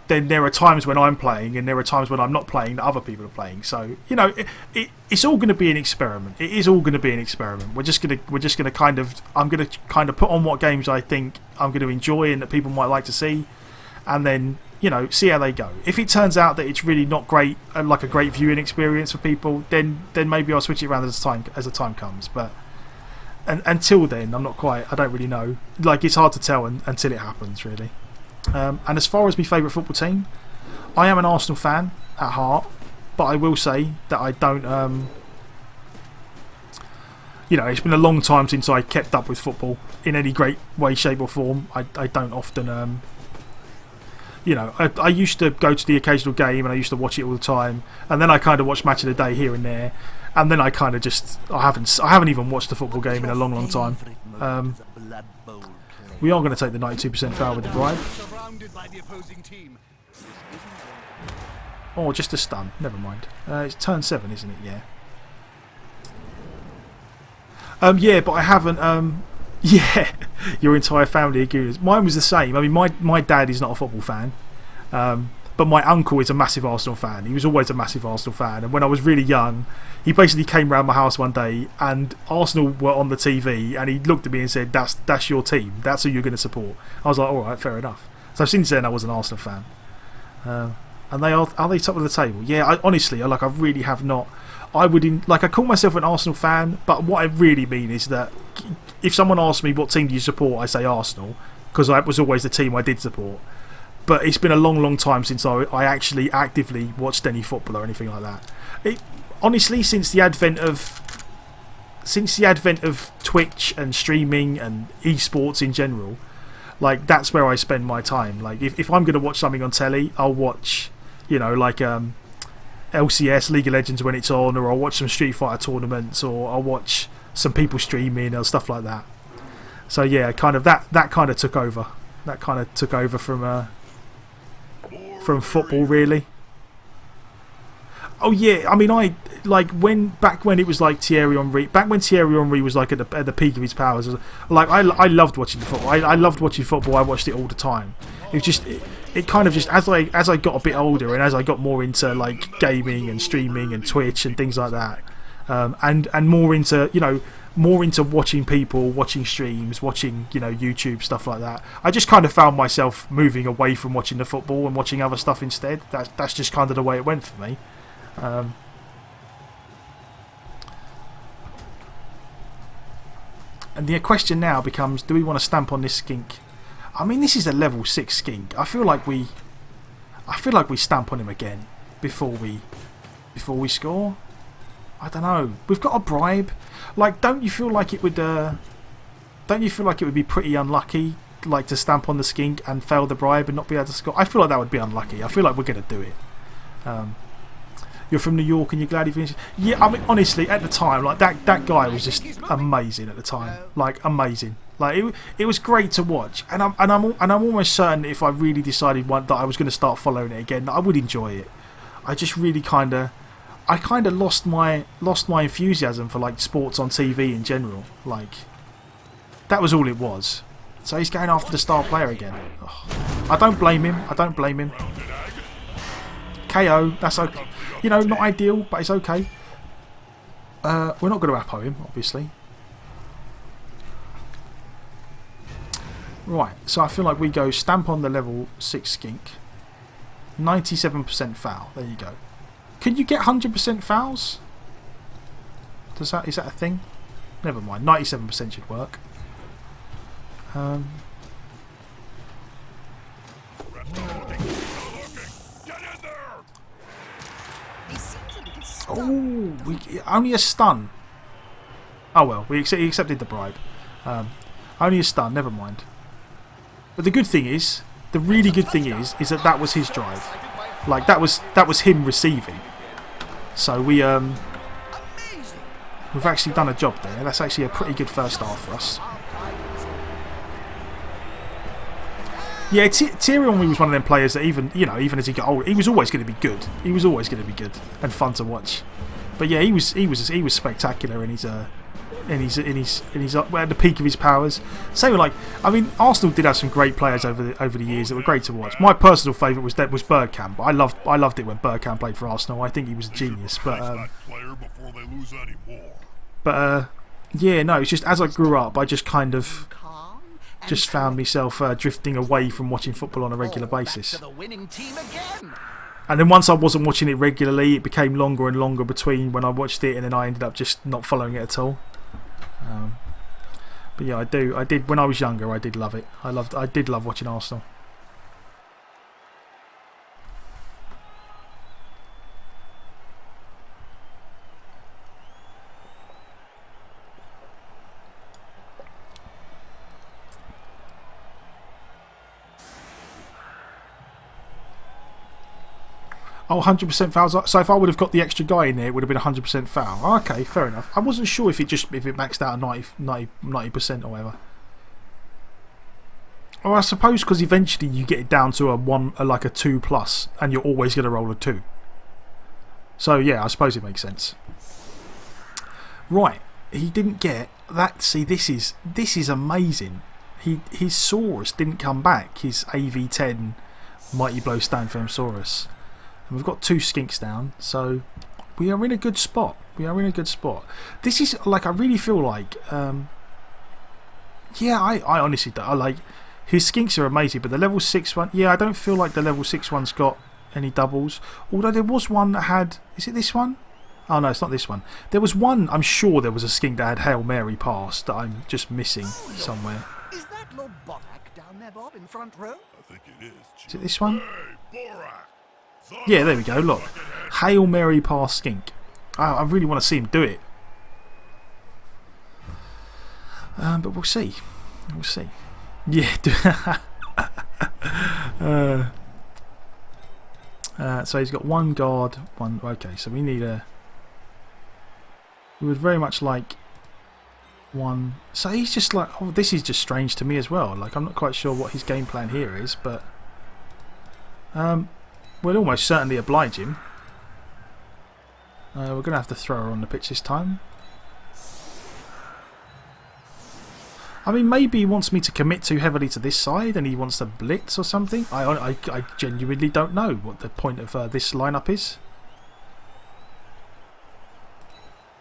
then there are times when I'm playing and there are times when I'm not playing that other people are playing. So, you know, it's all going to be an experiment. It is all going to be an experiment. I'm going to kind of put on what games I think I'm going to enjoy and that people might like to see, and then, you know, see how they go. If it turns out that it's really not great, like a great viewing experience for people, then maybe I'll switch it around as the time comes. But until then, I don't really know. Like, it's hard to tell until it happens, really. And as far as my favourite football team, I am an Arsenal fan at heart, but I will say that I don't. You know, it's been a long time since I kept up with football in any great way, shape, or form. I don't often. You know, I used to go to the occasional game and I used to watch it all the time, and then I kind of watch Match of the Day here and there, and then I kind of just I haven't even watched a football game in a long time. We are going to take the 92% foul with the bribe. Or just a stun. Never mind. It's turn 7, isn't it? Yeah. Yeah, but I haven't. Yeah, your entire family are Gooners. Mine was the same. I mean, my dad is not a football fan. but my uncle is a massive Arsenal fan. He was always a massive Arsenal fan, and when I was really young, he basically came round my house one day, and Arsenal were on the TV, and he looked at me and said, "That's your team. That's who you're going to support." I was like, "All right, fair enough." So since then, I was an Arsenal fan. And they are they top of the table? Yeah, I really have not. I call myself an Arsenal fan, but what I really mean is that if someone asks me what team do you support, I say Arsenal, because that was always the team I did support. But it's been a long, long time since I actually actively watched any football or anything like that. Honestly, since the advent of Twitch and streaming and esports in general, like that's where I spend my time. Like if I'm going to watch something on telly, I'll watch, LCS, League of Legends when it's on, or I'll watch some Street Fighter tournaments, or I'll watch some people streaming or stuff like that. So yeah, kind of that kind of took over. That kind of took over from football, really. Oh yeah, I mean, back when it was like Thierry Henry, back when Thierry Henry was like at the peak of his powers. Like I loved watching the football. I loved watching football. I watched it all the time. It was just it kind of just as I got a bit older and as I got more into like gaming and streaming and Twitch and things like that, and more into watching people, watching streams, watching YouTube, stuff like that. I just kind of found myself moving away from watching the football and watching other stuff instead. That's just kind of the way it went for me. And the question now becomes, do we want to stamp on this skink? I mean, this is a level 6 skink. I feel like we stamp on him again before we score. I don't know. We've got a bribe. Like, don't you feel like it would be pretty unlucky, like, to stamp on the skink and fail the bribe and not be able to score? I feel like that would be unlucky. I feel like we're going to do it. You're from New York and you're glad he finished. Yeah, I mean, honestly, at the time, like that guy was just amazing at the time. Like, amazing. Like it was great to watch, and I'm almost certain if I really decided that I was going to start following it again, I would enjoy it. I just really kind of lost my enthusiasm for like sports on TV in general. Like that was all it was. So he's going after the star player again. Ugh. I don't blame him. KO. That's okay. Not ideal, but it's okay. We're not going to Apo him, obviously. Right, so I feel like we go stamp on the level 6 skink. 97% foul. There you go. Can you get 100% fouls? Is that a thing? Never mind. 97% should work. Oh, only a stun. Oh well, he accepted the bribe. Only a stun. Never mind. But the really good thing is that was his drive. Like that was him receiving. So we've actually done a job there. That's actually a pretty good first half for us. Yeah, Thierry Henry was one of them players that even as he got older, he was always going to be good. He was always going to be good and fun to watch. But yeah, he was spectacular in his at the peak of his powers. Same with Arsenal did have some great players over the years that were great to watch. My personal favourite was Bergkamp. I loved it when Bergkamp played for Arsenal. I think he was a genius. But yeah, no, it's just as I grew up, I just kind of found myself drifting away from watching football on a regular basis. And then once I wasn't watching it regularly, it became longer and longer between when I watched it and then I ended up just not following it at all. But yeah, I did when I was younger. I did love it. I did love watching Arsenal. Oh, 100% fouls. So if I would have got the extra guy in there, it would have been 100% foul. Oh, okay, fair enough. I wasn't sure if it maxed out at 90% or whatever. Or I suppose because eventually you get it down to a 2+, and you're always going to roll a 2. So yeah, I suppose it makes sense. Right, he didn't get that. See, this is amazing. His Saurus didn't come back. His AV10 Mighty Blow Stand Firm Saurus. And we've got 2 skinks down, so we are in a good spot. We are in a good spot. This is like, I really feel like, yeah, I honestly don't. I like, his skinks are amazing, but the level 6 one, yeah, I don't feel like the level 6 one's got any doubles. Although there was one that had, is it this one? Oh no, it's not this one. There was one, I'm sure there was a skink that had Hail Mary pass that I'm just missing somewhere. Is that Lord Borak down there, Bob, in front row? I think it is. Is it this one? Hey, Borak! Yeah, there we go, look. Hail Mary pass skink. I really want to see him do it. But we'll see. We'll see. Yeah. So he's got 1 guard, 1... Okay, so we need a... We would very much like 1... So he's just like... Oh, this is just strange to me as well. Like, I'm not quite sure what his game plan here is, but... we'll almost certainly oblige him. We're going to have to throw her on the pitch this time. I mean, maybe he wants me to commit too heavily to this side and he wants to blitz or something. I genuinely don't know what the point of this lineup is.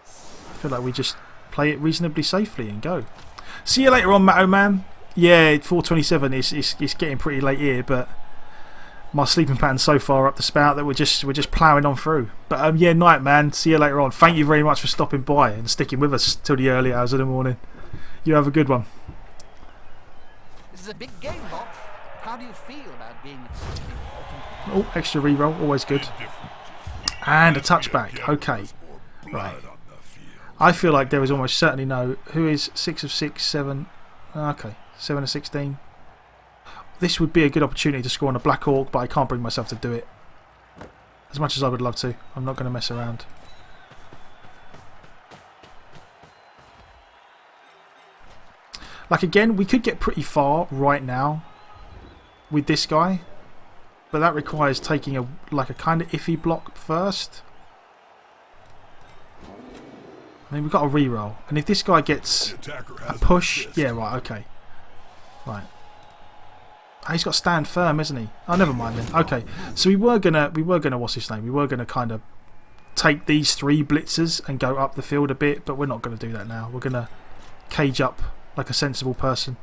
I feel like we just play it reasonably safely and go. See you later on, Matto Man. Yeah, 4:27 is getting pretty late here, but my sleeping pattern's so far up the spout that we're just ploughing on through. But yeah, night man. See you later on. Thank you very much for stopping by and sticking with us till the early hours of the morning. You have a good one. This is a big game, Bob. How do you feel about being Oh, extra reroll, always good. And a touchback. Okay. Right. I feel like there is almost certainly no... Who is 6 of 6, 7... Okay, 7 of 16. This would be a good opportunity to score on a Black Orc, but I can't bring myself to do it. As much as I would love to. I'm not going to mess around. Like, again, we could get pretty far right now with this guy, but that requires taking a kind of iffy block first. I mean, we've got a reroll, and if this guy gets a push, yeah, right, okay, right. Oh, he's got stand firm, isn't he? Oh, never mind then. Okay, so we were gonna what's his name? We were gonna kind of take these 3 blitzers and go up the field a bit, but we're not gonna do that now. We're gonna cage up like a sensible person.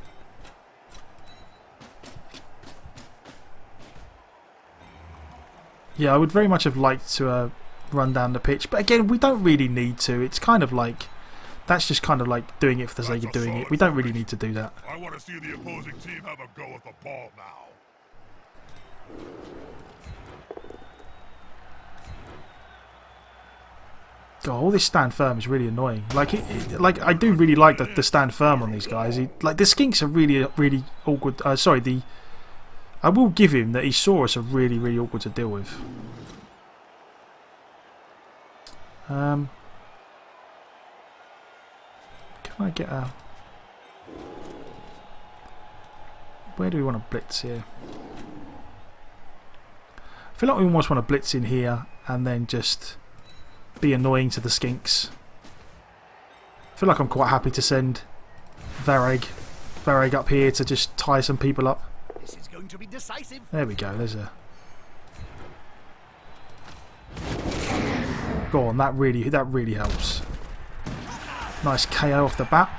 Yeah, I would very much have liked to run down the pitch, but again, we don't really need to. It's kind of like, that's just kind of like doing it for the sake of doing it. We don't really need to do that. I want to see the opposing team have a go at the ball now. God, all this stand firm is really annoying. Like, like I do really like the stand firm on these guys. Like the skinks are really awkward. Sorry, I will give him that Saurus are really awkward to deal with. Can I get a... Where do we want to blitz here? I feel like we almost want to blitz in here and then just be annoying to the skinks. I feel like I'm quite happy to send Vareg up here to just tie some people up. This is going to be decisive. There we go, there's a... Go on, that really helps. Nice KO off the bat.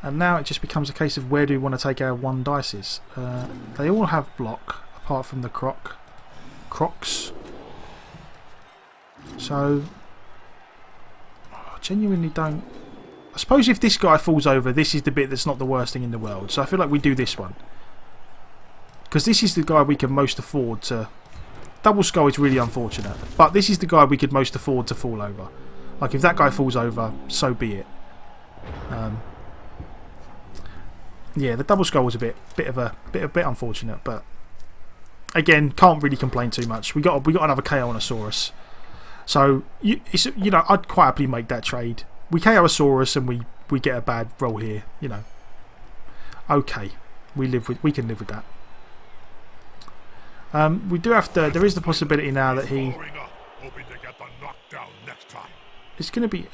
And now it just becomes a case of where do we want to take our 1 dices. They all have block, apart from the Crocs. So, I genuinely don't... I suppose if this guy falls over, this is the bit that's not the worst thing in the world. So I feel like we do this one. Because this is the guy we can most afford to... Double skull is really unfortunate, but this is the guy we could most afford to fall over. Like, if that guy falls over, so be it. Yeah, the double skull was a bit unfortunate, but again, can't really complain too much. We got another KO on a Saurus, so you know, I'd quite happily make that trade. We KO a Saurus and we get a bad roll here. You know, okay, we can live with that. We do have to. There is the possibility now that he. It's going to be.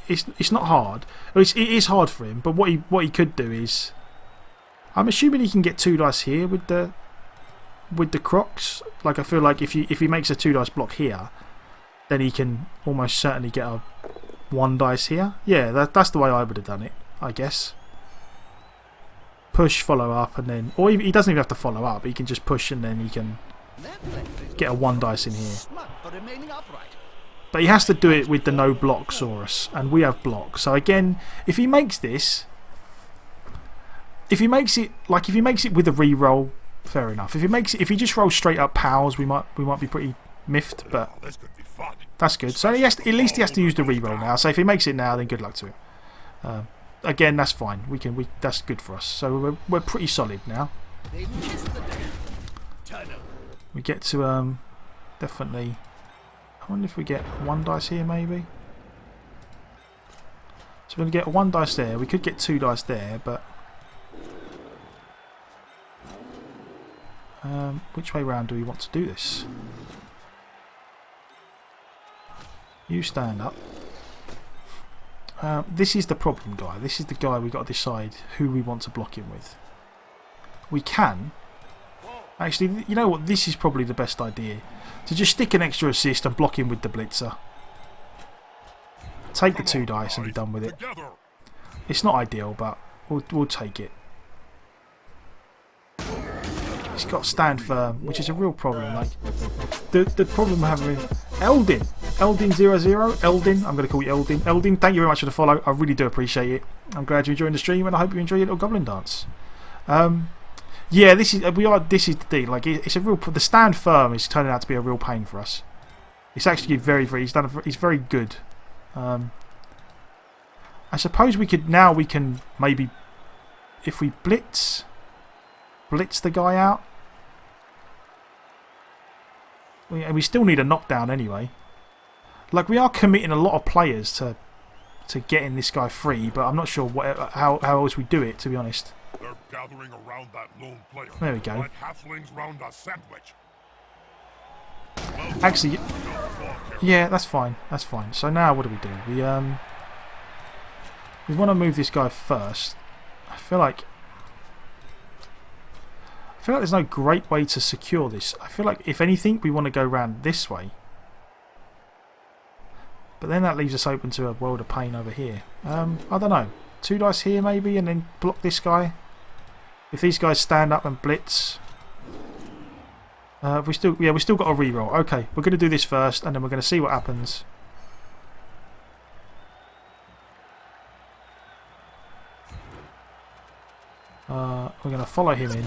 It's not hard. It is hard for him. But what he could do is. I'm assuming he can get 2 dice here with the Crocs. Like I feel like if he makes a 2 dice block here, then he can almost certainly get a 1 dice here. Yeah, that's the way I would have done it, I guess. Push, follow up, and then, or he doesn't even have to follow up. He can just push, and then he can get a 1 dice in here. But he has to do it with the no block Saurus, and we have block. So again, if he makes this, if he makes it with a reroll, fair enough. If he just rolls straight up pals, we might be pretty miffed, but that's good. So at least he has to use the reroll now. So if he makes it now, then good luck to him. Again, that's fine. That's good for us. So we're pretty solid now. We get to definitely. I wonder if we get 1 dice here, maybe. So we're going to get 1 dice there. We could get 2 dice there, but which way round do we want to do this? You stand up. This is the problem guy. This is the guy we've got to decide who we want to block him with. We can. Actually, you know what? This is probably the best idea. To just stick an extra assist and block him with the blitzer. Take the 2 dice and be done with it. It's not ideal, but we'll take it. He's got stand firm, which is a real problem. Like the problem we're having with Eldin00, Eldin, I'm going to call you Eldin. Eldin, thank you very much for the follow. I really do appreciate it. I'm glad you're enjoying the stream, and I hope you enjoy your little goblin dance. Yeah, this is the deal. Like it's a real. The stand firm is turning out to be a real pain for us. It's actually very. He's very good. I suppose we can maybe, if we blitz the guy out. We still need a knockdown anyway. Like we are committing a lot of players to getting this guy free, but I'm not sure how else we do it, to be honest. They're gathering around that lone player. There we go. Like halflings round a sandwich. Actually, yeah, that's fine. That's fine. So now what do? We want to move this guy first. I feel like there's no great way to secure this. I feel like if anything, we want to go around this way. But then that leaves us open to a world of pain over here. I don't know. 2 dice here maybe, and then block this guy. If these guys stand up and blitz, we still got a reroll. Okay, we're going to do this first, and then we're going to see what happens. We're going to follow him in.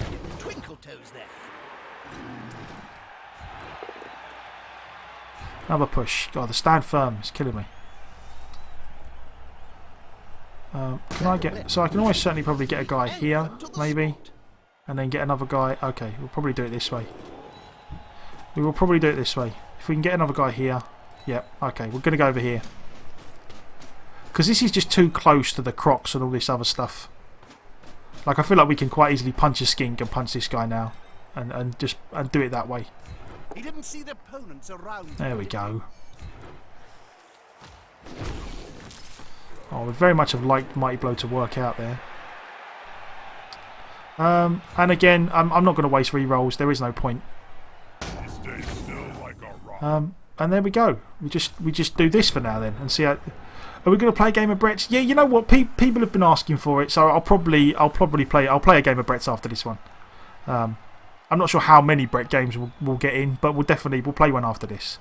Another push. God, the stand firm is killing me. Can I get... So I can always certainly probably get a guy here, maybe. And then get another guy... Okay, we'll probably do it this way. We will probably do it this way. If we can get another guy here... Yep, okay, we're going to go over here. Because this is just too close to the Crocs and all this other stuff. Like, I feel like we can quite easily punch a skink and punch this guy now. And do it that way. He didn't see the opponents around. There we go. Oh, would very much have liked Mighty Blow to work out there. And again, I'm not going to waste re-rolls. There is no point. And there we go. We just do this for now then, and see how. Are we going to play a game of Bretts? Yeah, you know what? People have been asking for it, so I'll probably play. I'll play a game of Bretts after this one. I'm not sure how many Brett games we'll get in, but we'll play one after this.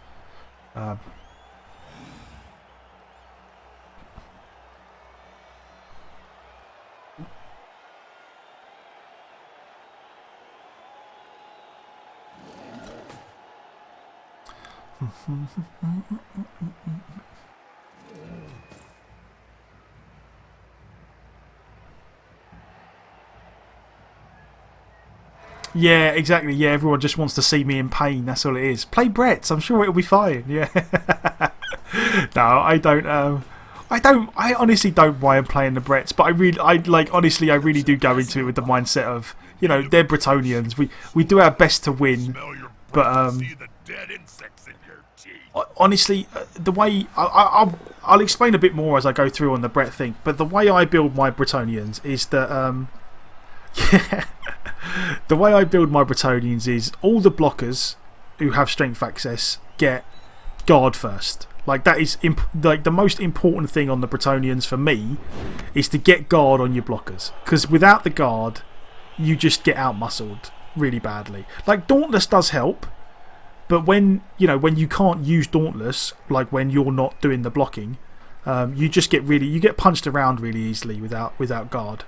Yeah, exactly. Yeah, everyone just wants to see me in pain. That's all it is. Play Brett's. I'm sure it'll be fine. Yeah. No, I don't. I honestly don't mind playing the Bretts, but honestly, I really do go into it with the mindset of, you know, they're Bretonnians. We do our best to win, but honestly, the way I'll explain a bit more as I go through on the Brett thing. But the way I build my Bretonnians is that Yeah. The way I build my Bretonians is all the blockers who have strength access get guard first. Like that is like the most important thing on the Bretonians for me is to get guard on your blockers, because without the guard you just get outmuscled really badly. Like Dauntless does help, but when you can't use Dauntless, like when you're not doing the blocking, you just get you get punched around really easily without guard.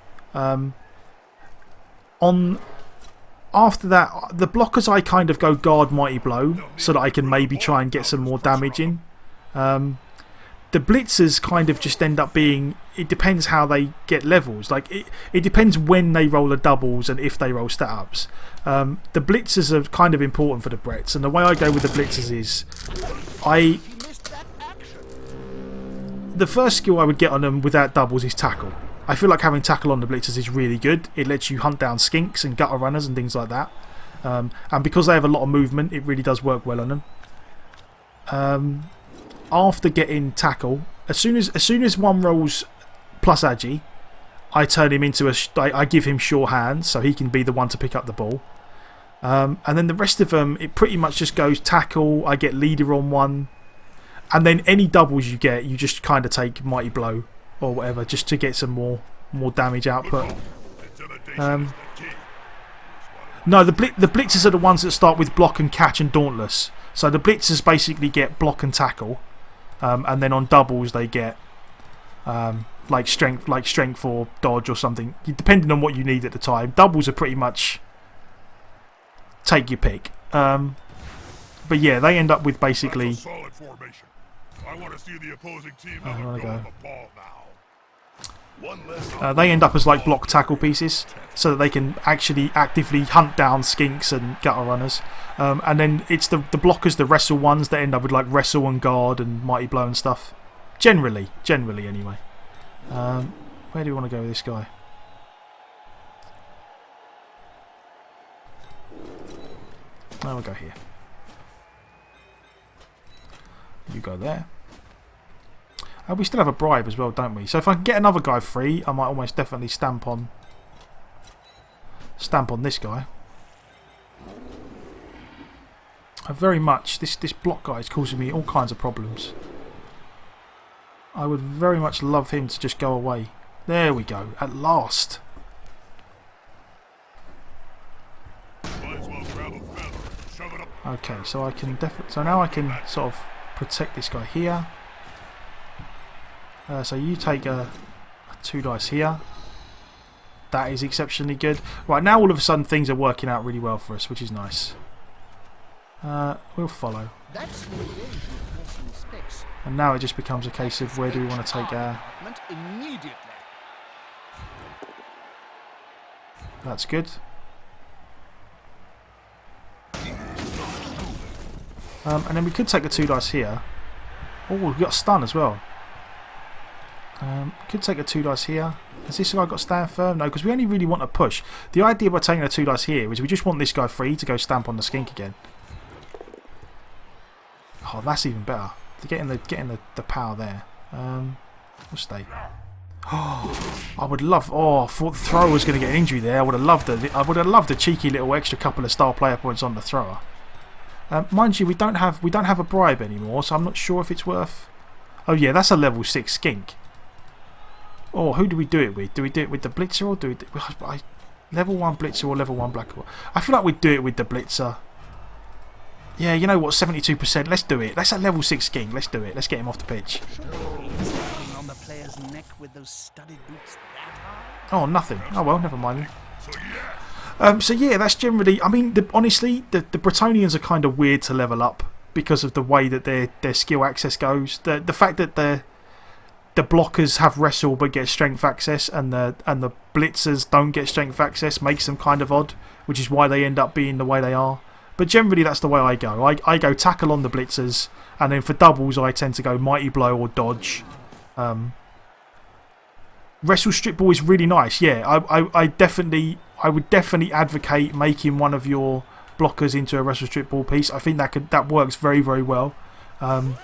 After that, the blockers I kind of go guard Mighty Blow so that I can maybe try and get some more damage in. The blitzers kind of just end up being, it depends how they get levels. Like it depends when they roll the doubles and if they roll stat ups. The blitzers are kind of important for the Brets, and the way I go with the blitzers is the first skill I would get on them without doubles is tackle. I feel like having tackle on the blitzers is really good. It lets you hunt down skinks and gutter runners and things like that. And because they have a lot of movement, it really does work well on them. After getting tackle, as soon as one rolls plus agi, I turn him into I give him sure hands so he can be the one to pick up the ball. And then the rest of them, it pretty much just goes tackle. I get leader on one, and then any doubles you get, you just kind of take Mighty Blow or whatever, just to get some more damage output. No, the blitzers are the ones that start with block and catch and dauntless. So the blitzers basically get block and tackle, and then on doubles they get like strength or dodge or something, depending on what you need at the time. Doubles are pretty much take your pick. But yeah, they end up with basically. I want to see the opposing team they end up as like block tackle pieces, so that they can actually actively hunt down skinks and gutter runners. And then it's the blockers, the wrestle ones, that end up with like wrestle and guard and mighty blow and stuff. Generally anyway. Where do we want to go with this guy? Now we'll go here. You go there. We still have a bribe as well, don't we? So if I can get another guy free, I might almost definitely stamp on this guy. I very much this block guy is causing me all kinds of problems. I would very much love him to just go away. There we go. At last. Okay, so I can so now I can sort of protect this guy here. So you take a 2 dice here. That is exceptionally good. Right, now all of a sudden things are working out really well for us, which is nice. We'll follow. And now it just becomes a case of where do we want to take our... That's good. And then we could take the 2 dice here. Oh, we've got stun as well. Could take a 2 dice here. Has this guy got stand firm? No, because we only really want to push. The idea by taking a 2 dice here is we just want this guy free to go stamp on the skink again. Oh, that's even better. Getting the power there. We'll stay. Oh, I would love. Oh, I thought the thrower was going to get an injury there. I would have loved a cheeky little extra couple of star player points on the thrower. Mind you, we don't have a bribe anymore, so I'm not sure if it's worth. Oh yeah, that's a level 6 skink. Oh, who do we do it with? Do we do it with the blitzer or do we do level 1 blitzer or level 1 black? I feel like we'd do it with the blitzer. Yeah, you know what? 72%. Let's do it. That's a level 6 skink. Let's do it. Let's get him off the pitch. Oh, nothing. Oh well, never mind. So yeah, that's generally. I mean, honestly, the Bretonians are kind of weird to level up because of the way that their skill access goes. The fact that the blockers have wrestle but get strength access, and the blitzers don't get strength access, makes them kind of odd, which is why they end up being the way they are. But generally, that's the way I go. I go tackle on the blitzers, and then for doubles, I tend to go mighty blow or dodge. Wrestle strip ball is really nice. Yeah, I would definitely advocate making one of your blockers into a wrestle strip ball piece. I think that works very, very well. The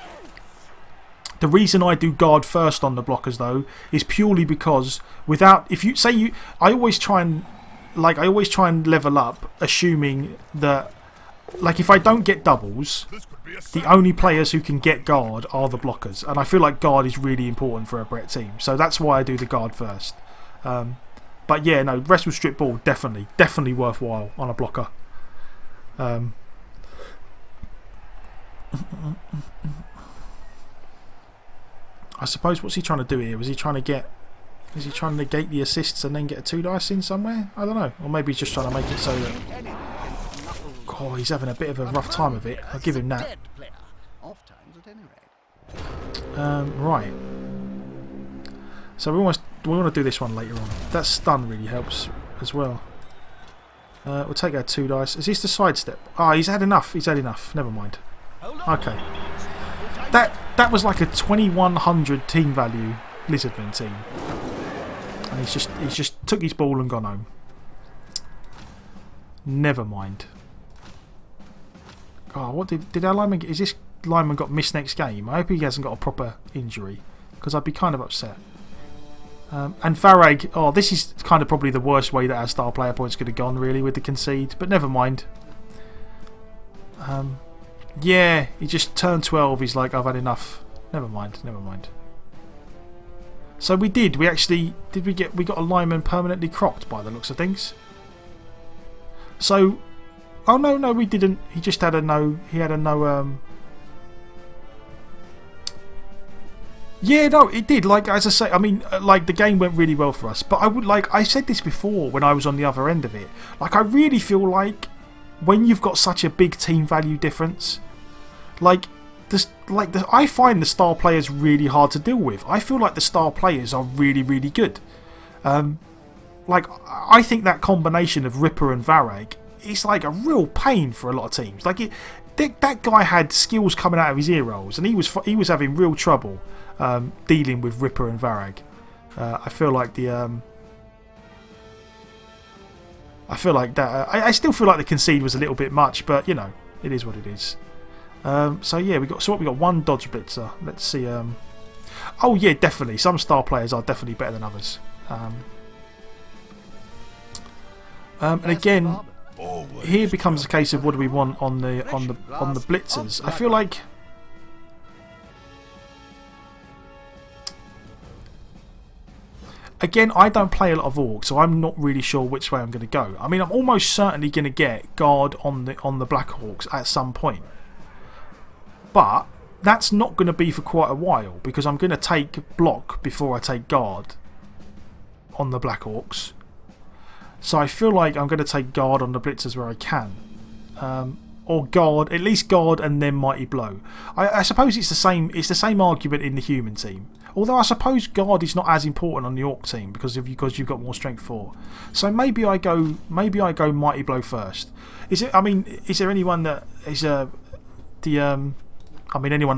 reason I do guard first on the blockers though is purely because I always try and like I always try and level up, assuming that, like, if I don't get doubles, This could be a the only players who can get guard are the blockers, and I feel like guard is really important for a Brett team, so that's why I do the guard first. But yeah, no, wrestle strip ball definitely worthwhile on a blocker. I suppose what's he trying to do here? Is he trying to negate the assists and then get a 2 dice in somewhere? I don't know. Or maybe he's just trying to make it so that... Oh, he's having a bit of a rough time of it. I'll give him that. Right. So we want to do this one later on. That stun really helps as well. We'll take our 2 dice. Is this the sidestep? Ah, he's had enough. He's had enough. Never mind. Okay. That was like a 2100 team value Lizardman team. And he's just took his ball and gone home. Never mind. Oh, what did our lineman get? Is this lineman got missed next game? I hope he hasn't got a proper injury, because I'd be kind of upset. And Varag, oh, this is kind of probably the worst way that our star player points could have gone, really, with the concede, but never mind. Yeah, he just turned 12, he's like, I've had enough. Never mind. So we got a lineman permanently cropped by the looks of things. So, oh no, we didn't. He just had a no, yeah, no, it did. Like, as I say, I mean, like, the game went really well for us. But I said this before when I was on the other end of it. Like, I really feel like when you've got such a big team value difference, I find the star players really hard to deal with. I feel like the star players are really, really good. Like, I think that combination of Ripper and Varag is like a real pain for a lot of teams. Like, that guy had skills coming out of his ear rolls, and he was having real trouble dealing with Ripper and Varag. I feel like I still feel like the concede was a little bit much, but you know, it is what it is. So yeah, we got one dodge blitzer. Let's see. Oh yeah, definitely. Some star players are definitely better than others. And again, here becomes a case of what do we want on the blitzers. I feel like again, I don't play a lot of Orcs, so I'm not really sure which way I'm going to go. I mean, I'm almost certainly going to get guard on the Black Hawks at some point, but that's not going to be for quite a while because I'm going to take block before I take guard on the Black Hawks. So I feel like I'm going to take guard on the blitzers where I can, or guard, at least guard and then mighty blow. I suppose it's the same. It's the same argument in the human team. Although I suppose guard is not as important on the Orc team because you've got more strength 4. So maybe I go mighty blow first. Is there anyone that is anyone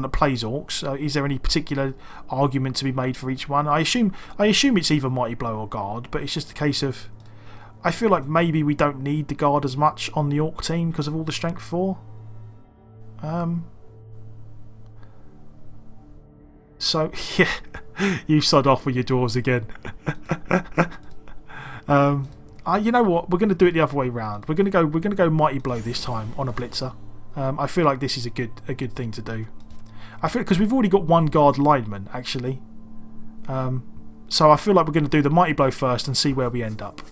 that plays Orcs? Is there any particular argument to be made for each one? I assume it's either mighty blow or guard, but it's just a case of I feel like maybe we don't need the guard as much on the Orc team because of all the strength 4. So yeah, you sod off with your draws again. You know what? We're going to do it the other way round. We're going to go mighty blow this time on a blitzer. I feel like this is a good thing to do. I feel because we've already got one guard lineman actually. So I feel like we're going to do the mighty blow first and see where we end up.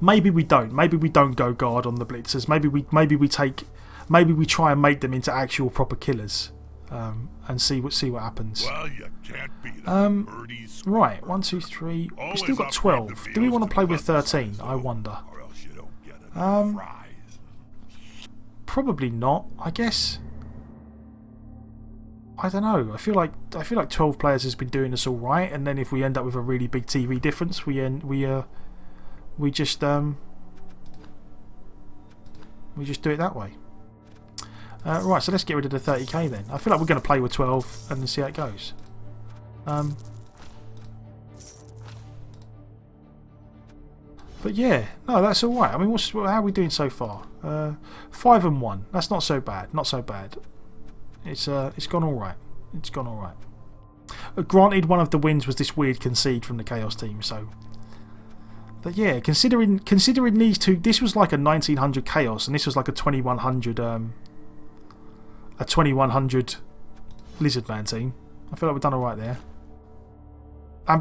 Maybe we don't. Maybe we don't go guard on the blitzers. Maybe we try and make them into actual proper killers, and see what happens. Well, you can't beat birdies. Right, 1, 2, 3. We've still got 12. Do we want to play with 13? I wonder. Or else you don't get enough fries. Probably not. I guess. I don't know. I feel like 12 players has been doing us all right, and then if we end up with a really big TV difference, we just do it that way. Right, so let's get rid of the 30k then. I feel like we're going to play with 12 and then see how it goes. But yeah, no, that's all right. I mean, how are we doing so far? 5 and 1. That's not so bad. Not so bad. It's gone all right. It's gone all right. Granted, one of the wins was this weird concede from the Chaos team, so But yeah, considering these two, this was like a 1900 Chaos, and this was like a 2100 Lizard Man team. I feel like we've done alright there. And